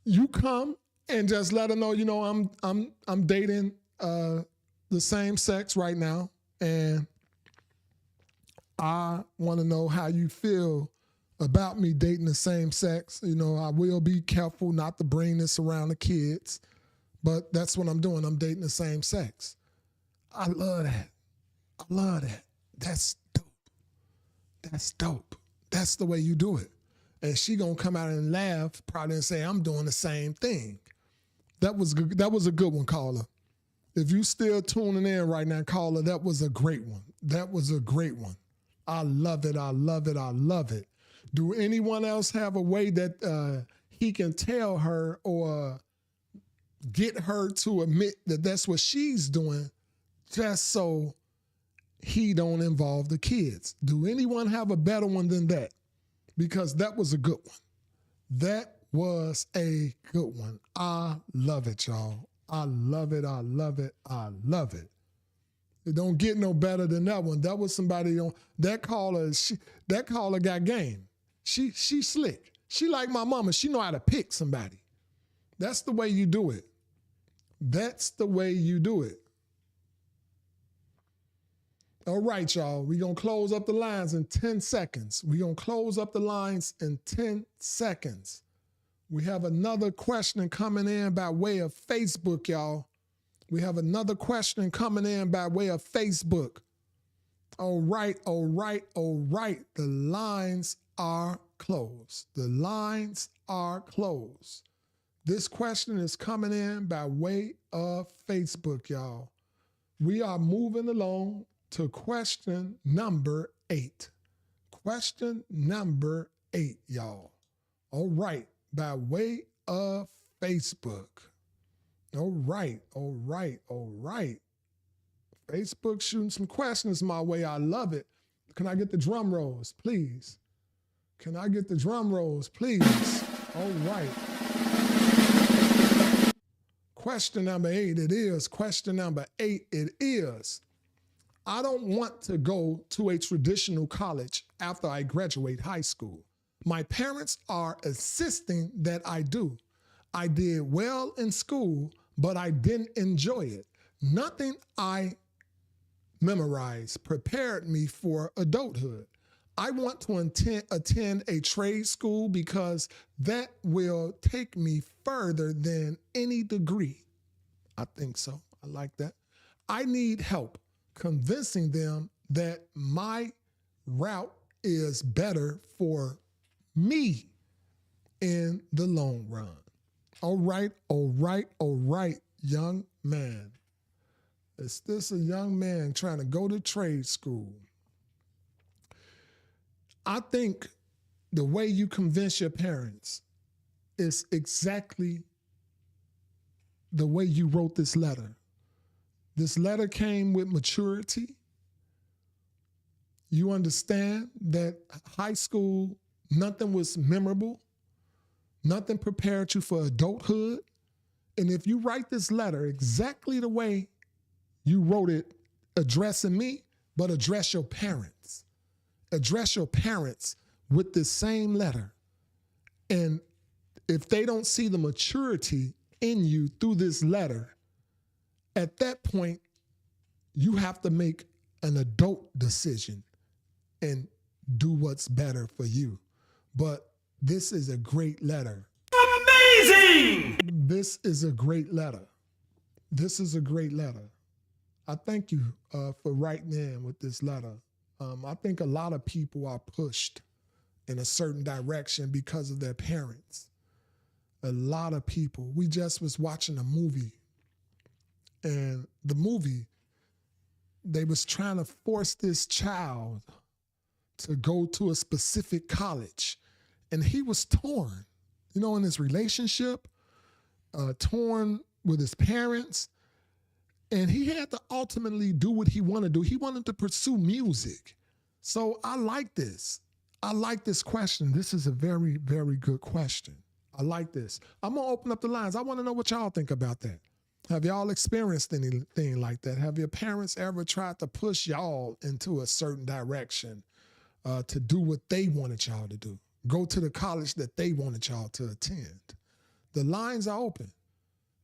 You come and just let her know, I'm dating the same sex right now, and I want to know how you feel about me dating the same sex. I will be careful not to bring this around the kids, but that's what I'm doing. I'm dating the same sex. I love that. That's dope. That's the way you do it. And she gonna come out and laugh probably and say, I'm doing the same thing. That was good. That was a good one, caller. If you still tuning in right now, caller, that was a great one. I love it. Do anyone else have a way that he can tell her or get her to admit that that's what she's doing just so he don't involve the kids? Do anyone have a better one than that? Because that was a good one. That was a good one. I love it, y'all. I love it. It don't get no better than that one. That was somebody on that caller. That caller got game. She slick. She like my mama. She know how to pick somebody. That's the way you do it. All right, y'all. We're going to close up the lines in 10 seconds. We have another question coming in by way of Facebook, y'all. All right. The lines are closed. This question is coming in by way of Facebook, y'all. We are moving along to question number 8. Y'all. All right, by way of Facebook. All right. Facebook shooting some questions my way. I love it. Can I get the drum rolls, please? All right. Question number 8 it is. I don't want to go to a traditional college after I graduate high school. My parents are insisting that I do. I did well in school, but I didn't enjoy it. Nothing I memorized prepared me for adulthood. I want to attend a trade school because that will take me further than any degree. I think so. I like that. I need help convincing them that my route is better for me in the long run. All right, young man. Is this a young man trying to go to trade school? I think the way you convince your parents is exactly the way you wrote this letter. This letter came with maturity. You understand that high school, nothing was memorable. Nothing prepared you for adulthood. And if you write this letter exactly the way you wrote it, addressing me, but address your parents. Address your parents with this same letter. And if they don't see the maturity in you through this letter, at that point, you have to make an adult decision and do what's better for you. But this is a great letter. Amazing! This is a great letter. This is a great letter. I thank you for writing in with this letter. I think a lot of people are pushed in a certain direction because of their parents. A lot of people. We just was watching a movie, and the movie, they was trying to force this child to go to a specific college, and he was torn, in his relationship, torn with his parents, and he had to ultimately do what he wanted to do. He wanted to pursue music. So I like this. I like this question. This is a very, very good question. I like this. I'm going to open up the lines. I want to know what y'all think about that. Have y'all experienced anything like that? Have your parents ever tried to push y'all into a certain direction to do what they wanted y'all to do? Go to the college that they wanted y'all to attend? The lines are open.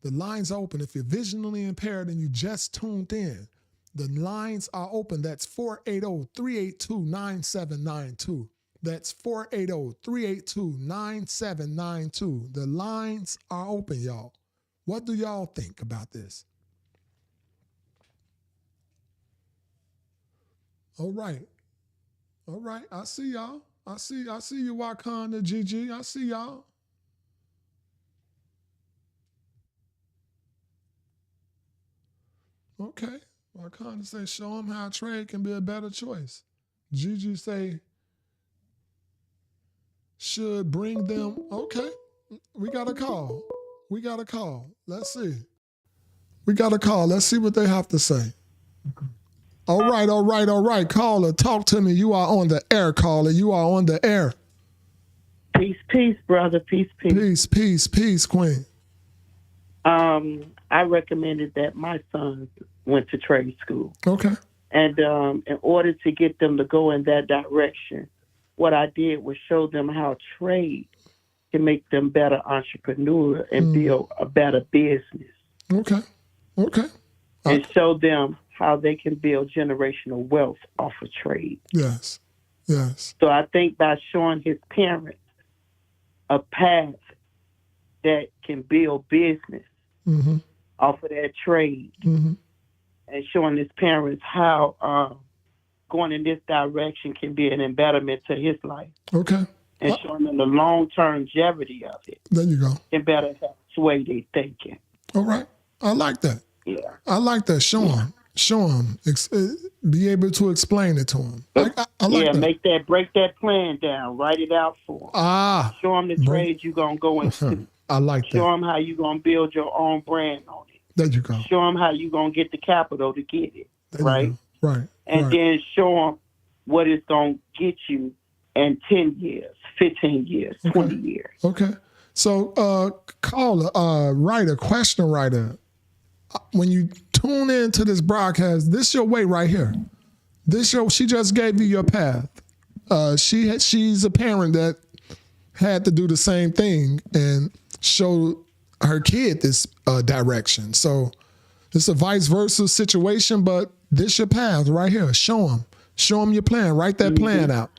The lines are open. If you're visually impaired and you just tuned in, the lines are open. That's 480-382-9792. That's 480-382-9792. The lines are open, y'all. What do y'all think about this? All right. All right. I see y'all. I see you, Wakanda, GG. I see y'all. Okay. Wakanda say, show them how trade can be a better choice. Gigi say, should bring them. Okay. We got a call. Let's see. We got a call. Let's see what they have to say. All right. Caller, talk to me. You are on the air, caller. You are on the air. Peace, brother. Peace. Peace, queen. I recommended that my sons went to trade school. Okay. And in order to get them to go in that direction, what I did was show them how trade can make them better entrepreneurs and build a better business. Okay. And show them how they can build generational wealth off of trade. Yes. So I think by showing his parents a path that can build business off of that trade, and showing his parents how going in this direction can be an embetterment to his life. Okay. And showing them the long-term longevity of it. There you go. Can better help sway their thinking. All right. I like that. Yeah. I like that. Show him. Be able to explain it to him. I like that. Break that plan down. Write it out for him. Show him the trade you're going to go into. I like that. Show him how you're going to build your own brand on it. There you go. Show him how you're going to get the capital to get it. Right? Right. And then show him what it's going to get you in 10 years, 15 years, 20 years. Okay. So, caller, question writer, when you tune into this broadcast, this your way right here. She just gave you your path. She's a parent that had to do the same thing and show her kid this direction. So it's a vice versa situation, but this your path right here. Show them your plan. Write that plan out.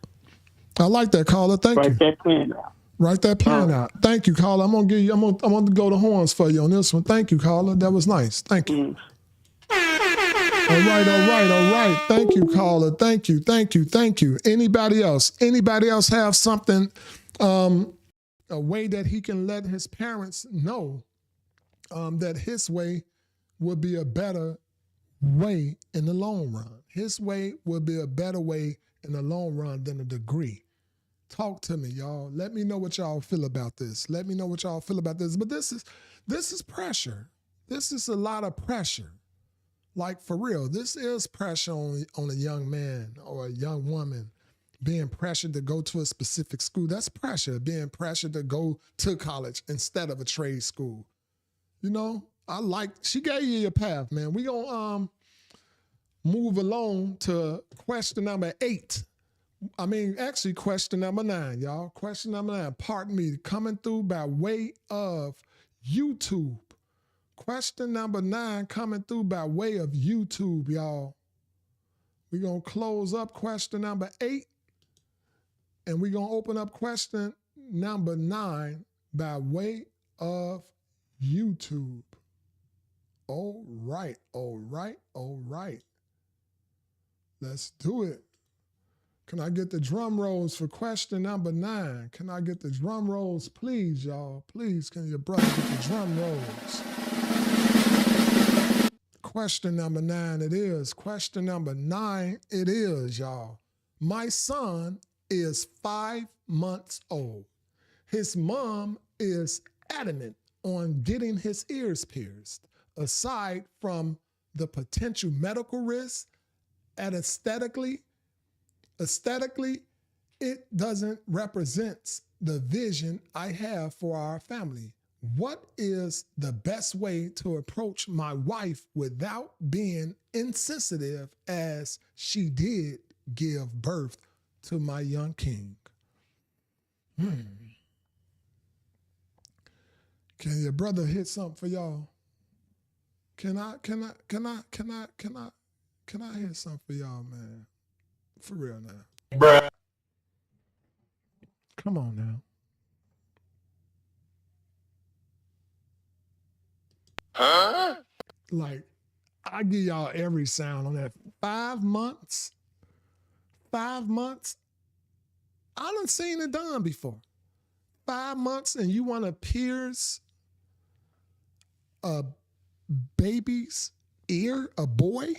I like that, caller. Thank you. Write that plan out. Write that plan out. Thank you, caller. I'm gonna go to horns for you on this one. Thank you, caller. That was nice. Thank you. All right. Thank you, caller. Thank you. Anybody else? Anybody else have something, a way that he can let his parents know that his way would be a better way in the long run. His way would be a better way in the long run than a degree. Talk to me, y'all. Let me know what y'all feel about this. But this is pressure. This is a lot of pressure. Like, for real, this is pressure on a young man or a young woman being pressured to go to a specific school. That's pressure, being pressured to go to college instead of a trade school. You know, she gave you your path, man. We gonna move along to question number 8. Actually, question number 9, y'all. Question number 9, pardon me, coming through by way of YouTube. Question number 9 coming through by way of YouTube, y'all. We're going to close up question number 8, and we're going to open up question number 9 by way of YouTube. All right. Let's do it. Can I get the drum rolls for question number 9? Can I get the drum rolls, please, y'all? Please, can your brother get the drum rolls? Question number 9 it is. Question number 9 it is, y'all. My son is 5 months old. His mom is adamant on getting his ears pierced. Aside from the potential medical risks, and aesthetically, it doesn't represent the vision I have for our family. What is the best way to approach my wife without being insensitive, as she did give birth to my young king? Can your brother hit something for y'all? Can I hit something for y'all, man? For real now. Bruh. Come on now. Huh? Like, I give y'all every sound on that. 5 months. 5 months. I done seen it done before. 5 months and you want to pierce a baby's ear, a boy?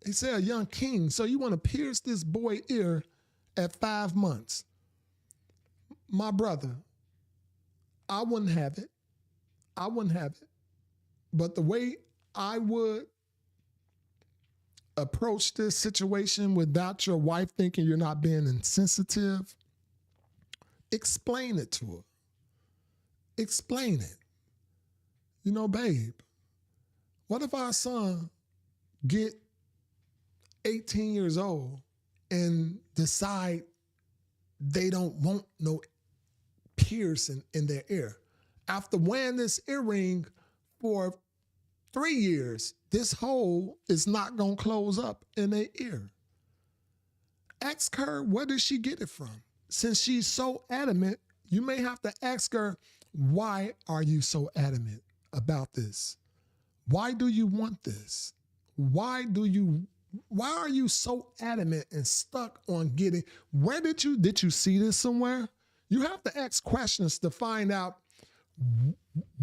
He said a young king. So you want to pierce this boy ear at 5 months. My brother, I wouldn't have it. But the way I would approach this situation without your wife thinking you're not being insensitive, explain it to her. Explain it. You know, babe, what if our son get 18 years old and decide they don't want no piercing in their ear? After wearing this earring for 3 years, this hole is not going to close up in their ear. Ask her, where did she get it from? Since she's so adamant, you may have to ask her, why are you so adamant about this? Why do you want this? Why are you so adamant and stuck on getting, did you see this somewhere? You have to ask questions to find out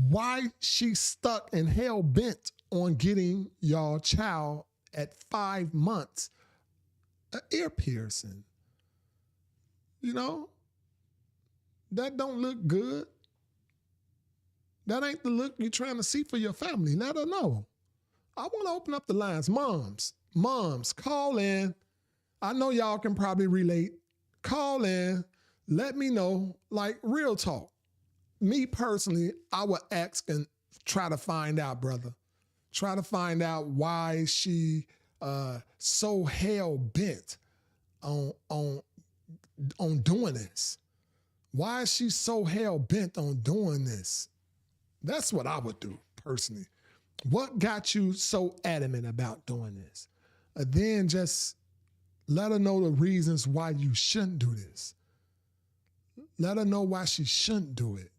why she's stuck and hell bent on getting y'all child at 5 months an ear piercing. You know, that don't look good. That ain't the look you're trying to see for your family. Let her know. I want to open up the lines. Moms, call in. I know y'all can probably relate. Call in. Let me know, like, real talk. Me personally, I would ask and try to find out, brother. Try to find out why she so hell bent on doing this. Why is she so hell bent on doing this? That's what I would do personally. What got you so adamant about doing this? Then just Let her know the reasons why you shouldn't do this. Let her know why she shouldn't do it.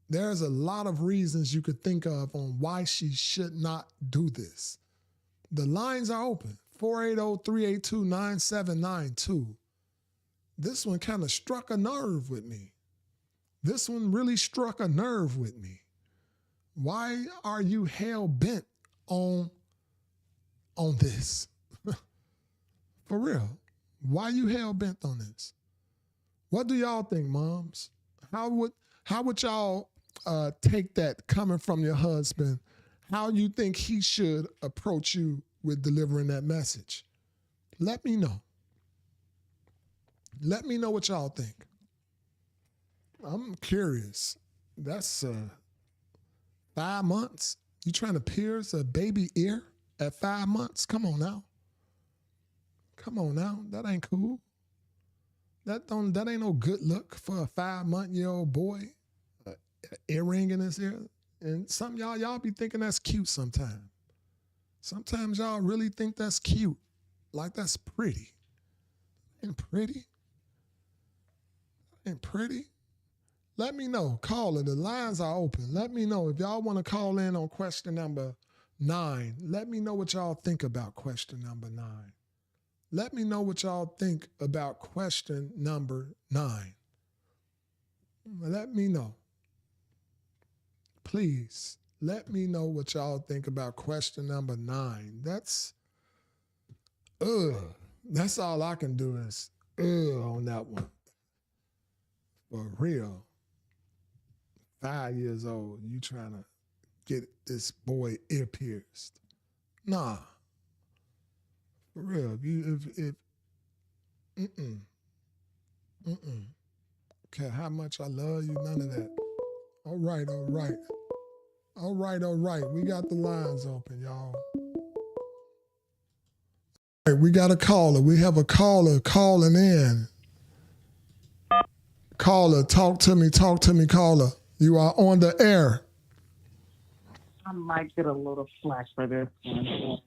There's a lot of reasons you could think of on why she should not do this. The lines are open. 480-382-9792. This one kind of struck a nerve with me. This one really struck a nerve with me. Why are you hell-bent on this? For real. Why you hell-bent on this? What do y'all think, moms? How would y'all take that coming from your husband? How you think he should approach you with delivering that message? Let me know. Let me know what y'all think. I'm curious. That's 5 months? You trying to pierce a baby ear at 5 months? Come on now. Come on now. That ain't cool. That ain't no good look for a 5-month-old boy. An earring in his ear. And some y'all be thinking that's cute sometimes. Sometimes y'all really think that's cute. Like that's pretty. Ain't pretty. Ain't pretty. Let me know. Call it. The lines are open. Let me know. If y'all want to call in on question number 9, let me know what y'all think about question number 9. Let me know what y'all think about question number 9. Let me know. Please, let me know what y'all think about question number 9. That's all I can do is on that one. For real. 5 years old, you trying to get this boy ear pierced. Nah. For real. If care how much I love you, none of that. All right. We got the lines open, y'all. All right, we got a caller. We have a caller calling in. Caller, talk to me, caller. You are on the air. I might get a little flack for this one.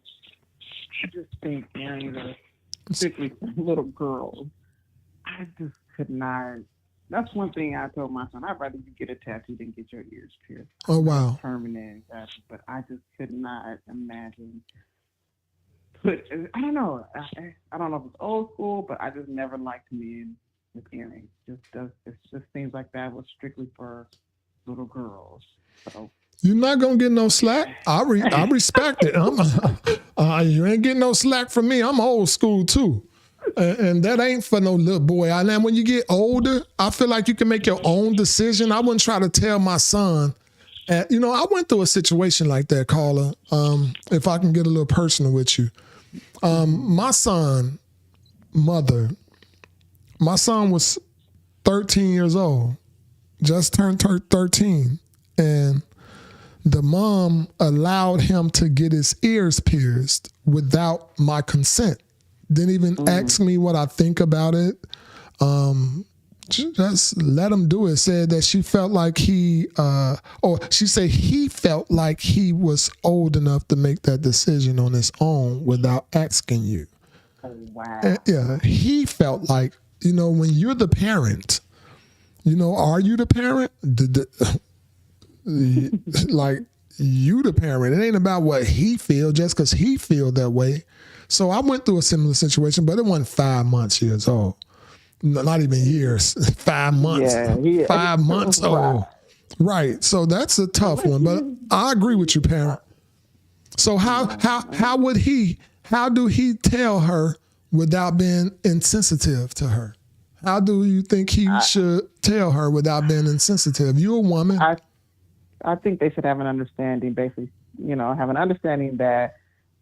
I just think earrings are particularly for little girls. I just could not. That's one thing I told my son. I'd rather you get a tattoo than get your ears pierced. Oh, wow. Permanent, but I just could not imagine. But I don't know. I don't know if it's old school, but I just never liked men with earrings. It just seems like that was strictly for little girls. So you're not gonna get no slack. I respect it. You ain't getting no slack from me. I'm old school too, and that ain't for no little boy. And then when you get older, I feel like you can make your own decision. I wouldn't try to tell my son. I went through a situation like that, caller. If I can get a little personal with you, my son was 13 years old, just turned 13, and the mom allowed him to get his ears pierced without my consent. Didn't even ask me what I think about it. Just let him do it. Said that she felt like he felt like he was old enough to make that decision on his own without asking you. Oh, wow. Yeah, he felt like, when you're the parent, are you the parent? Like, you the parent. It ain't about what he feel just because he feel that way. So I went through a similar situation, but it wasn't 5 months years old. Not even years. 5 months. Yeah. 5 months old. Right. So that's a tough one. But I agree with you, parent. So how do he tell her without being insensitive to her? How do you think he should tell her without being insensitive? You a woman. I think they should have an understanding, basically, have an understanding that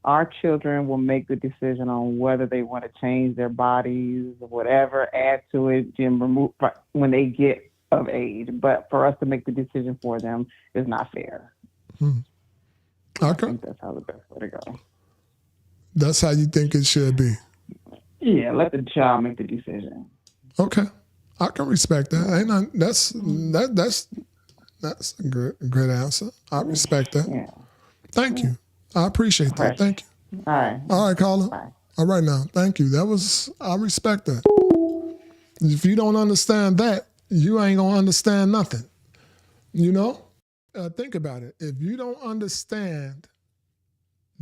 our children will make the decision on whether they want to change their bodies, whatever, add to it, and remove when they get of age. But for us to make the decision for them is not fair. Okay. I think that's how the best way to go. That's how you think it should be. Yeah, let the child make the decision. Okay, I can respect that. That's a great answer. I respect that. Yeah. Thank you. I appreciate that. Right. Thank you. All right. All right, caller. Bye. All right now. Thank you. I respect that. If you don't understand that, you ain't going to understand nothing. You know? Think about it. If you don't understand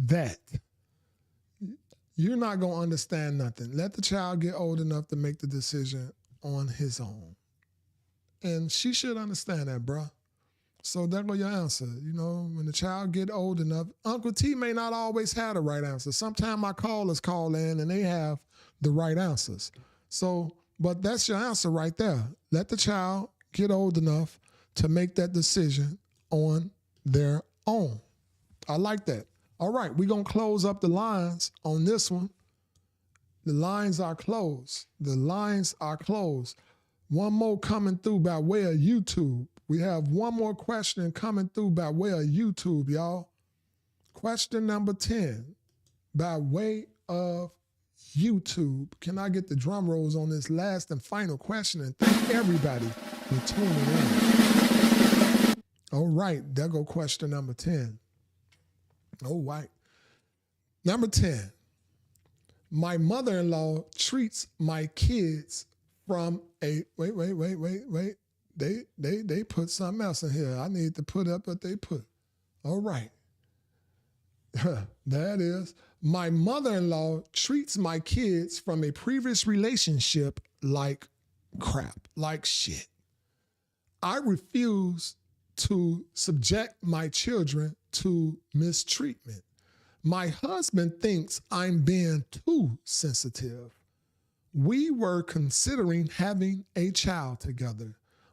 that, you're not going to understand nothing. Let the child get old enough to make the decision on his own. And she should understand that, bruh. So that was your answer. You know, when the child get old enough, Uncle T may not always have the right answer. Sometimes my callers call in and they have the right answers. So, but that's your answer right there. Let the child get old enough to make that decision on their own. I like that. All right, we're going to close up the lines on this one. The lines are closed. The lines are closed. One more coming through by way of YouTube. We have one more question coming through by way of YouTube, y'all. Question number 10 by way of YouTube. Can I get the drum rolls on this last and final question? And thank everybody for tuning in. All right, there go question number 10. All right. Number 10. My mother-in-law treats my kids from a, wait. They put something else in here. I need to put up what they put. All right. That is, my mother-in-law treats my kids from a previous relationship like crap, like shit. I refuse to subject my children to mistreatment. My husband thinks I'm being too sensitive. We were considering having a child together,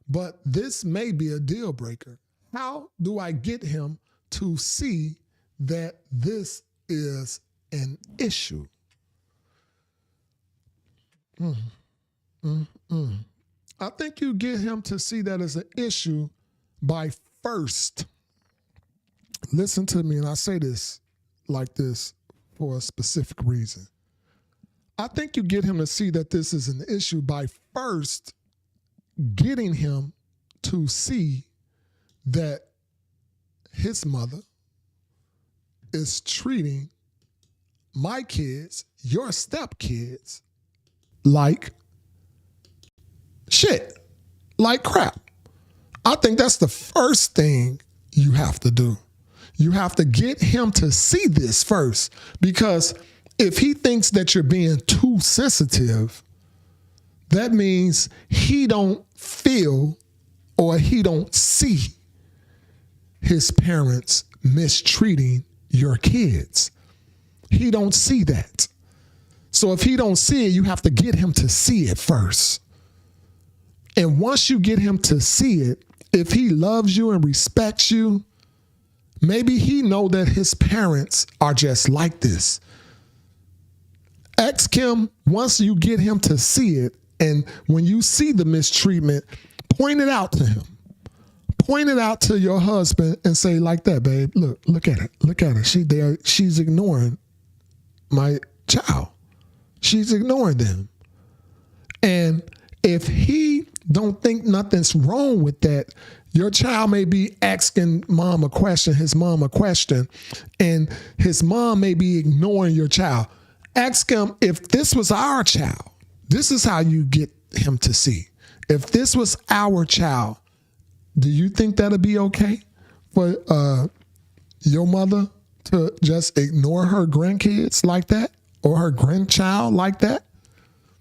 but this may be a deal breaker. How do I get him to see that this is an issue? I think you get him to see that as an issue by first, listen to me, and I say this like this for a specific reason. I think you get him to see that this is an issue by first getting him to see that his mother is treating my kids, your stepkids, like shit, like crap. I think that's the first thing you have to do. You have to get him to see this first, because if he thinks that you're being too sensitive, that means he don't feel or he don't see his parents mistreating your kids. He don't see that. So if he don't see it, you have to get him to see it first. And once you get him to see it, if he loves you and respects you, maybe he know that his parents are just like this. Ask him, once you get him to see it, and when you see the mistreatment, point it out to him. Point it out to your husband and say like that, babe, look at it. Look at her. She's ignoring my child. She's ignoring them. And if he don't think nothing's wrong with that, your child may be asking mom a question, his mom a question, and his mom may be ignoring your child. Ask him, if this was our child, this is how you get him to see. If this was our child, do you think that'd be okay for your mother to just ignore her grandkids like that or her grandchild like that?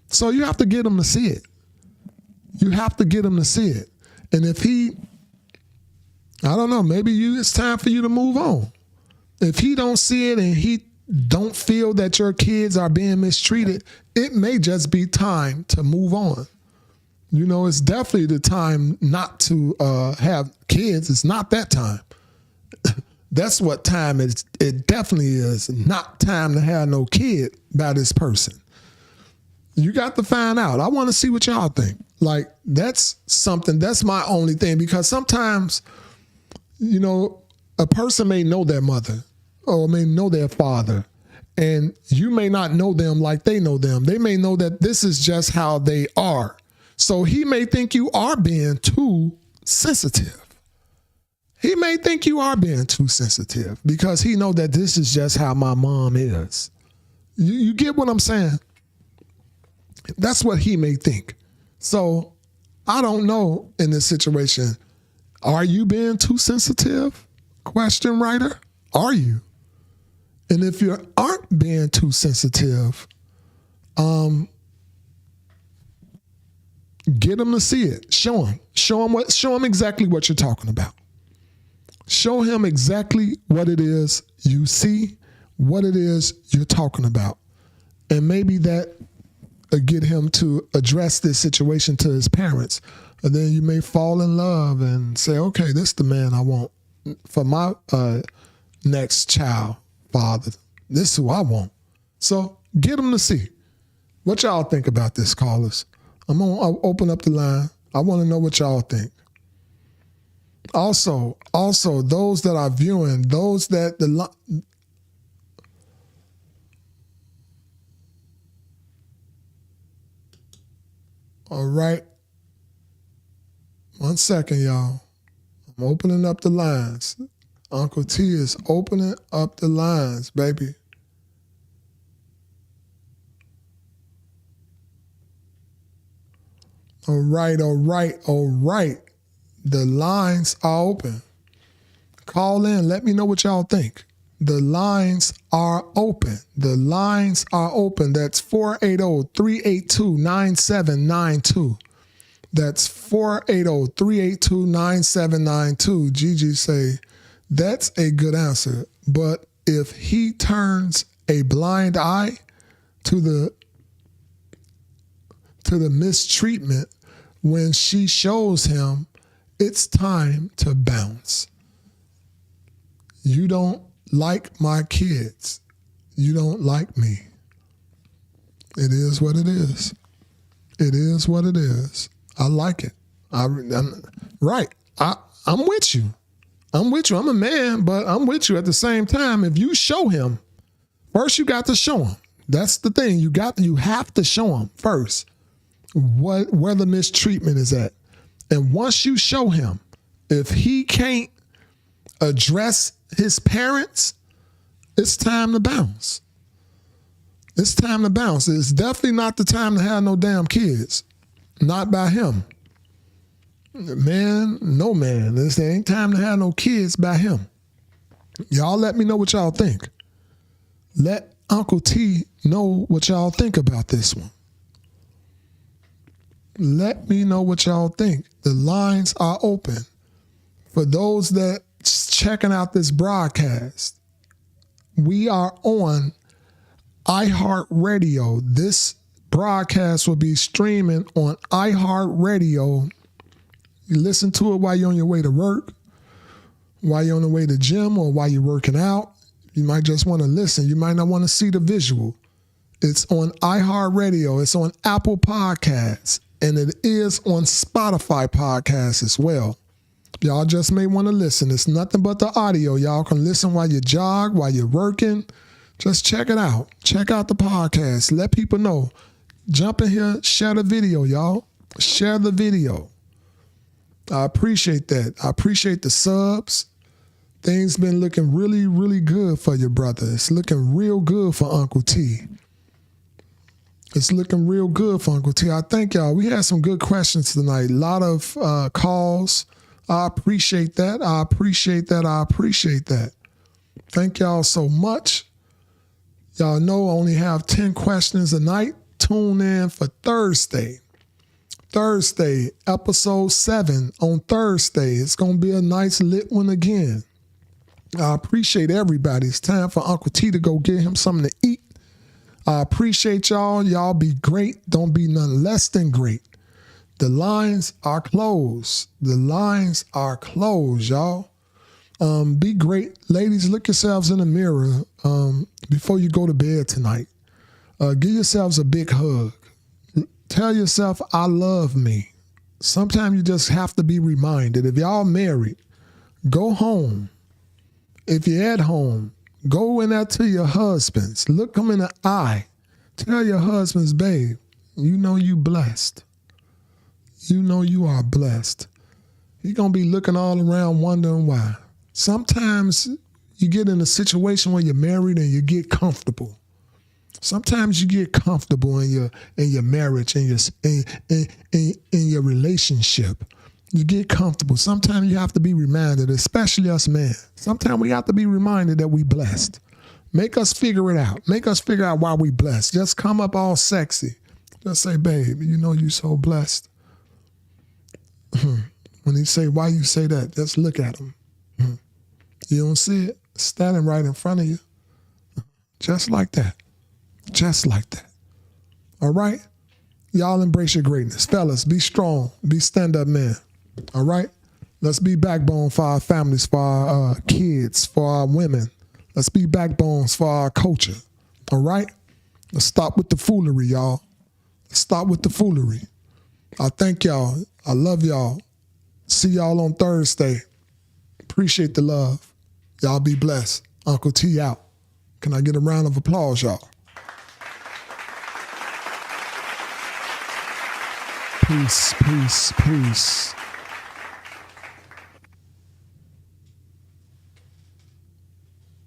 So you have to get him to see it. You have to get him to see it. And if he, I don't know, maybe it's time for you to move on. If he don't see it and he don't feel that your kids are being mistreated, it may just be time to move on. You know, it's definitely the time not to have kids. It's not that time. That's what time it is. It definitely is not time to have no kid by this person. You got to find out. I want to see what y'all think. Like, that's something, that's my only thing, because sometimes, you know, a person may know their mother or may know their father, and you may not know them like they know them. They may know that this is just how they are. So he may think you are being too sensitive. He may think you are being too sensitive because he know that this is just how my mom is. You get what I'm saying? That's what he may think. So I don't know in this situation. Are you being too sensitive? Question writer. Are you? And if you aren't being too sensitive, get him to see it. Show him. Show him exactly what you're talking about. Show him exactly what it is you see, what it is you're talking about. And maybe that get him to address this situation to his parents. And then you may fall in love and say, okay, this is the man I want for my next child, father. This is who I want. So get him to see. What y'all think about this, callers? I'm going to open up the line. I want to know what y'all think. Also, those that are viewing, those that all right. 1 second, y'all. I'm opening up the lines. Uncle T is opening up the lines, baby. All right. The lines are open. Call in. Let me know what y'all think. The lines are open. The lines are open. That's 480-382-9792. That's 480-382-9792. Gigi say, that's a good answer. But if he turns a blind eye to the mistreatment when she shows him, it's time to bounce. You don't like my kids. You don't like me. It is what it is. It is what it is. I like it. I'm right. I'm with you. I'm with you. I'm a man, but I'm with you at the same time. If you show him, first you got to show him. That's the thing. You have to show him first where the mistreatment is at. And once you show him, if he can't address his parents, it's time to bounce. It's time to bounce. It's definitely not the time to have no damn kids. Not by him. Man, no man. This ain't time to have no kids by him. Y'all let me know what y'all think. Let Uncle T know what y'all think about this one. Let me know what y'all think. The lines are open. For those that checking out this broadcast, we are on iHeartRadio. This broadcast will be streaming on iHeartRadio. You listen to it while you're on your way to work, while you're on the way to the gym, or while you're working out. You might just want to listen. You might not want to see the visual. It's on iHeartRadio. It's on Apple Podcasts. And it is on Spotify Podcasts as well. Y'all just may want to listen. It's nothing but the audio. Y'all can listen while you jog, while you're working. Just check it out. Check out the podcast. Let people know. Jump in here, share the video, y'all. Share the video. I appreciate that. I appreciate the subs. Things been looking really, really good for your brother. It's looking real good for Uncle T. It's looking real good for Uncle T. I thank y'all. We had some good questions tonight. A lot of calls. I appreciate that. I appreciate that. Thank y'all so much. Y'all know I only have 10 questions a night. Tune in for Thursday. Thursday, episode 7 on Thursday. It's going to be a nice lit one again. I appreciate everybody. It's time for Uncle T to go get him something to eat. I appreciate y'all. Y'all be great. Don't be none less than great. The lines are closed. The lines are closed, y'all. Be great. Ladies, look yourselves in the mirror before you go to bed tonight. Give yourselves a big hug. Tell yourself, I love me. Sometimes you just have to be reminded. If y'all married, go home. If you're at home, go in there to your husbands. Look them in the eye. Tell your husbands, babe, you know you blessed. You know you are blessed. You're going to be looking all around wondering why. Sometimes you get in a situation where you're married and you get comfortable. Sometimes you get comfortable in your marriage and in your relationship. You get comfortable. Sometimes you have to be reminded, especially us men. Sometimes we have to be reminded that we blessed. Make us figure it out. Make us figure out why we blessed. Just come up all sexy. Just say, babe, you know you so blessed. When he say, why you say that? Just look at him. You don't see it? Standing right in front of you. Just like that. Just like that. All right? Y'all embrace your greatness. Fellas, be strong. Be stand-up men. All right? Let's be backbone for our families, for our kids, for our women. Let's be backbones for our culture. All right? Let's stop with the foolery, y'all. Let's stop with the foolery. I thank y'all. I love y'all. See y'all on Thursday. Appreciate the love. Y'all be blessed. Uncle T out. Can I get a round of applause, y'all? Peace, peace, peace.